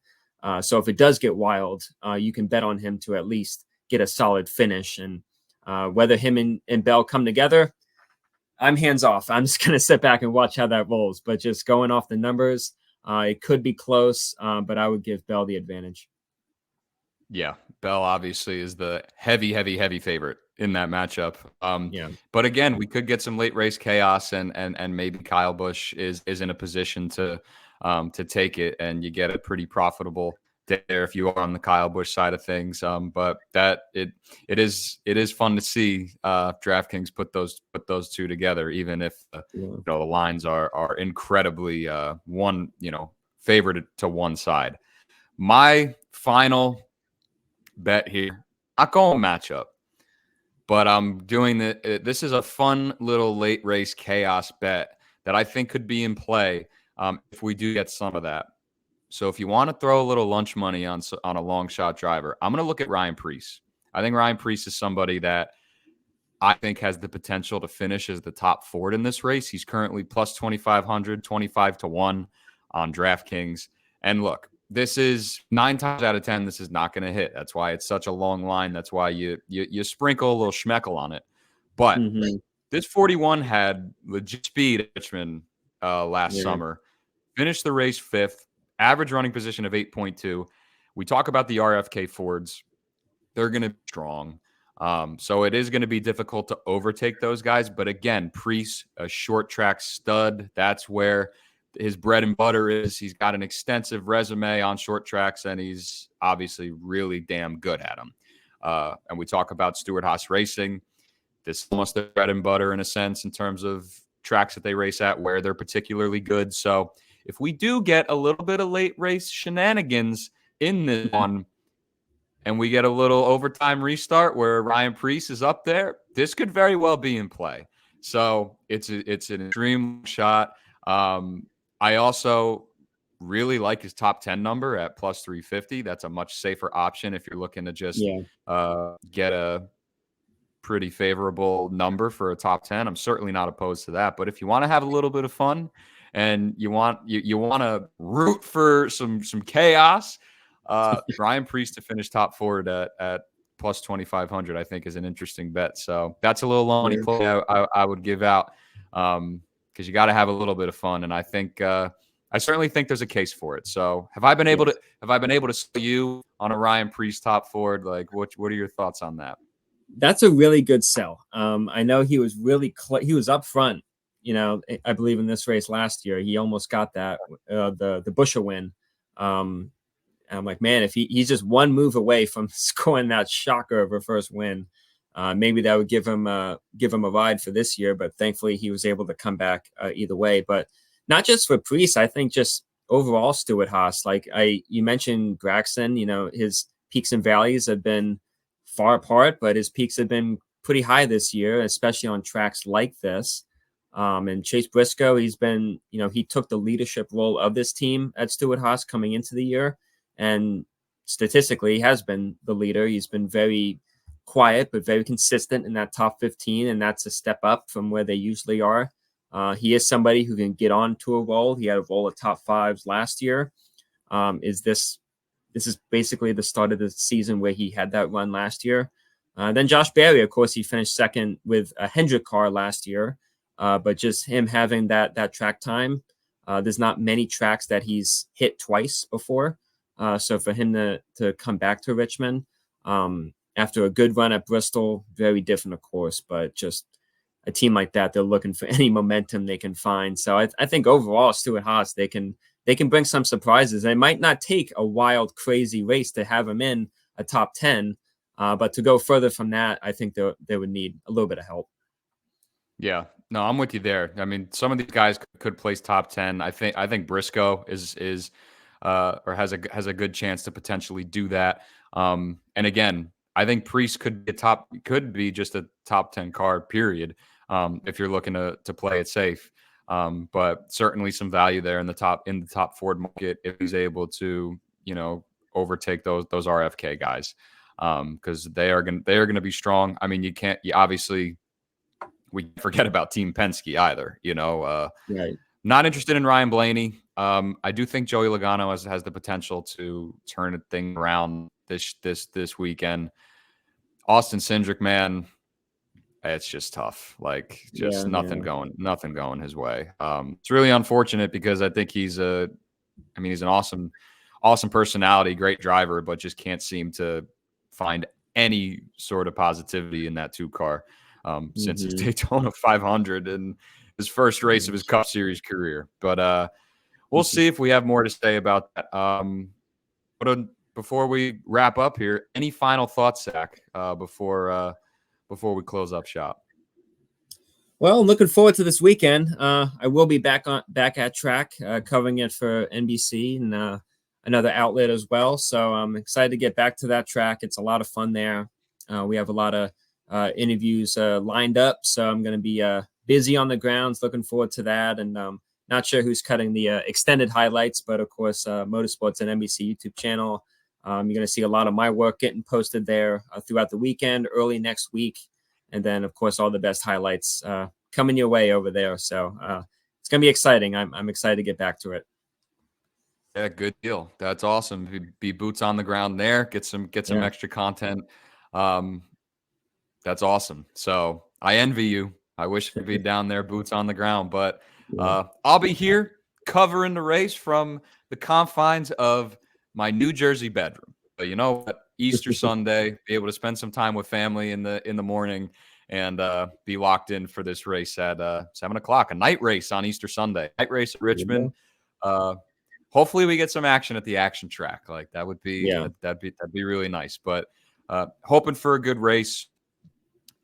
So if it does get wild, you can bet on him to at least get a solid finish. And whether him and Bell come together, I'm hands off. I'm just going to sit back and watch how that rolls. But just going off the numbers, it could be close, but I would give Bell the advantage. Yeah, Bell obviously is the heavy favorite in that matchup. Yeah. But again, we could get some late race chaos, and maybe Kyle Busch is in a position to take it, and you get a pretty profitable day there if you are on the Kyle Busch side of things. But that it is fun to see DraftKings put those two together, even if the lines are incredibly favored to one side. My final bet here, not going matchup, but I'm doing this is a fun little late race chaos bet that I think could be in play if we do get some of that. So if you want to throw a little lunch money on a long shot driver, I'm going to look at Ryan Preece. I think Ryan Preece is somebody that I think has the potential to finish as the top Ford in this race. He's currently plus 2,500, 25-1 on DraftKings. And look, this is 9 times out of 10, this is not going to hit. That's why it's such a long line. That's why you sprinkle a little schmeckle on it. But this 41 had legit speed at Richmond last summer. Finished the race 5th, average running position of 8.2. We talk about the RFK Fords. They're going to be strong. So it is going to be difficult to overtake those guys. But again, Preece, a short track stud, that's where his bread and butter is. He's got an extensive resume on short tracks, and he's obviously really damn good at them. And we talk about Stewart-Haas Racing. This is almost their bread and butter in a sense in terms of tracks that they race at, where they're particularly good. So if we do get a little bit of late race shenanigans in this one, and we get a little overtime restart where Ryan Preece is up there, this could very well be in play. So it's an extreme shot. I also really like his top 10 number at plus 350. That's a much safer option if you're looking to just get a pretty favorable number for a top 10. I'm certainly not opposed to that. But if you want to have a little bit of fun and you want to root for some chaos, Ryan Preece to finish top Ford at plus 2,500, I think is an interesting bet. So that's a little money play I would give out. Because you got to have a little bit of fun, and I think I certainly think there's a case for it. So have I been able to sell you on a Ryan Preece top Ford? Like, what are your thoughts on that? That's a really good sell. I know he was really he was up front. I believe in this race last year, he almost got that the Busch win. And I'm like, man, if he's just one move away from scoring that shocker of a first win. Maybe that would give him a ride for this year, but thankfully he was able to come back either way. But not just for Preece, I think just overall Stewart-Haas. Like you mentioned Gragson, his peaks and valleys have been far apart, but his peaks have been pretty high this year, especially on tracks like this. And Chase Briscoe, he's been, he took the leadership role of this team at Stewart-Haas coming into the year, and statistically he has been the leader. He's been very quiet but very consistent in that top 15, and that's a step up from where they usually are. He is somebody who can get onto a roll. He had a roll of top fives last year. This is basically the start of the season where he had that run last year. Then Josh Berry, of course, he finished second with a Hendrick car last year. But just him having that track time, there's not many tracks that he's hit twice before. So for him to come back to Richmond after a good run at Bristol, very different, of course, but just a team like that, they're looking for any momentum they can find. So I think overall, Stewart Haas, they can bring some surprises. It might not take a wild, crazy race to have him in a top 10, but to go further from that, I think they would need a little bit of help. Yeah, no, I'm with you there. I mean, some of these guys could place top 10. I think Briscoe is or has a good chance to potentially do that. And again, I think Priest could be just a top 10 car, period. If you're looking to play it safe. But certainly some value there in the top Ford market if he's able to, overtake those RFK guys. Because they are gonna be strong. I mean, we forget about Team Penske either, Right. Not interested in Ryan Blaney. I do think Joey Logano has the potential to turn a thing around this weekend. Austin Cindric, man, it's just tough. Like just nothing going his way. It's really unfortunate because I think he's an awesome personality, great driver, but just can't seem to find any sort of positivity in that 2-car. Since his Daytona 500 and his first race of his Cup Series career. But we'll see if we have more to say about that. But before we wrap up here, any final thoughts, Zach, before we close up shop? Well, I'm looking forward to this weekend. I will be back at track, covering it for NBC and another outlet as well. So I'm excited to get back to that track. It's a lot of fun there. We have a lot of interviews lined up, so I'm going to be busy on the grounds. Looking forward to that, and not sure who's cutting the extended highlights, but of course, Motorsports and NBC YouTube channel. You're going to see a lot of my work getting posted there throughout the weekend, early next week, and then of course all the best highlights coming your way over there. So it's going to be exciting. I'm excited to get back to it. Yeah, good deal. That's awesome. Be boots on the ground there. Get some extra content. That's awesome. So I envy you. I wish I'd be down there, boots on the ground, but I'll be here covering the race from the confines of my New Jersey bedroom. But you know what? Easter Sunday, be able to spend some time with family in the morning and be locked in for this race at 7:00, a night race on Easter Sunday, night race at Richmond. Hopefully we get some action at the action track. Like that would be, that'd be really nice, but hoping for a good race.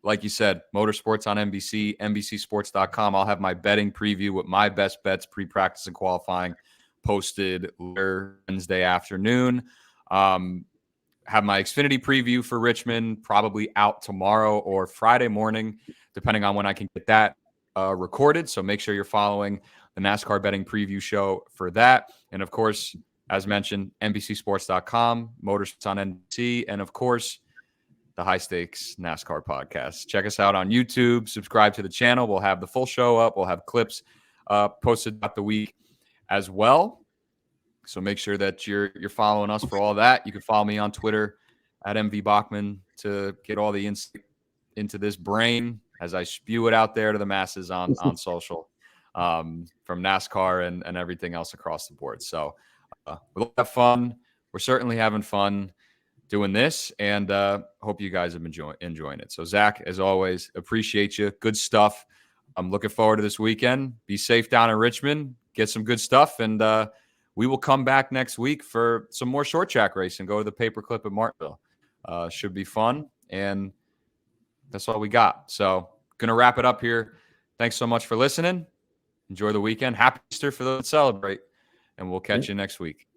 Like you said, Motorsports on NBC, NBCsports.com. I'll have my betting preview with my best bets pre-practice and qualifying posted Wednesday afternoon. Have my Xfinity preview for Richmond probably out tomorrow or Friday morning, depending on when I can get that recorded. So make sure you're following the NASCAR betting preview show for that. And of course, as mentioned, NBCsports.com, Motorsports on NBC, and of course, the High Stakes NASCAR podcast. Check us out on YouTube. Subscribe to the channel. We'll have the full show up. We'll have clips posted throughout the week as well. So make sure that you're following us for all that. You can follow me on Twitter at MV Bachmann to get all the insight into this brain as I spew it out there to the masses on social from NASCAR and everything else across the board. So we'll have fun. We're certainly having fun doing this, and hope you guys have been enjoying it. So, Zach, as always, appreciate you. Good stuff. I'm looking forward to this weekend. Be safe down in Richmond. Get some good stuff, and we will come back next week for some more short track racing. Go to the Paperclip at Martinsville. Should be fun, and that's all we got. So, going to wrap it up here. Thanks so much for listening. Enjoy the weekend. Happy Easter for those that celebrate, and we'll catch you next week.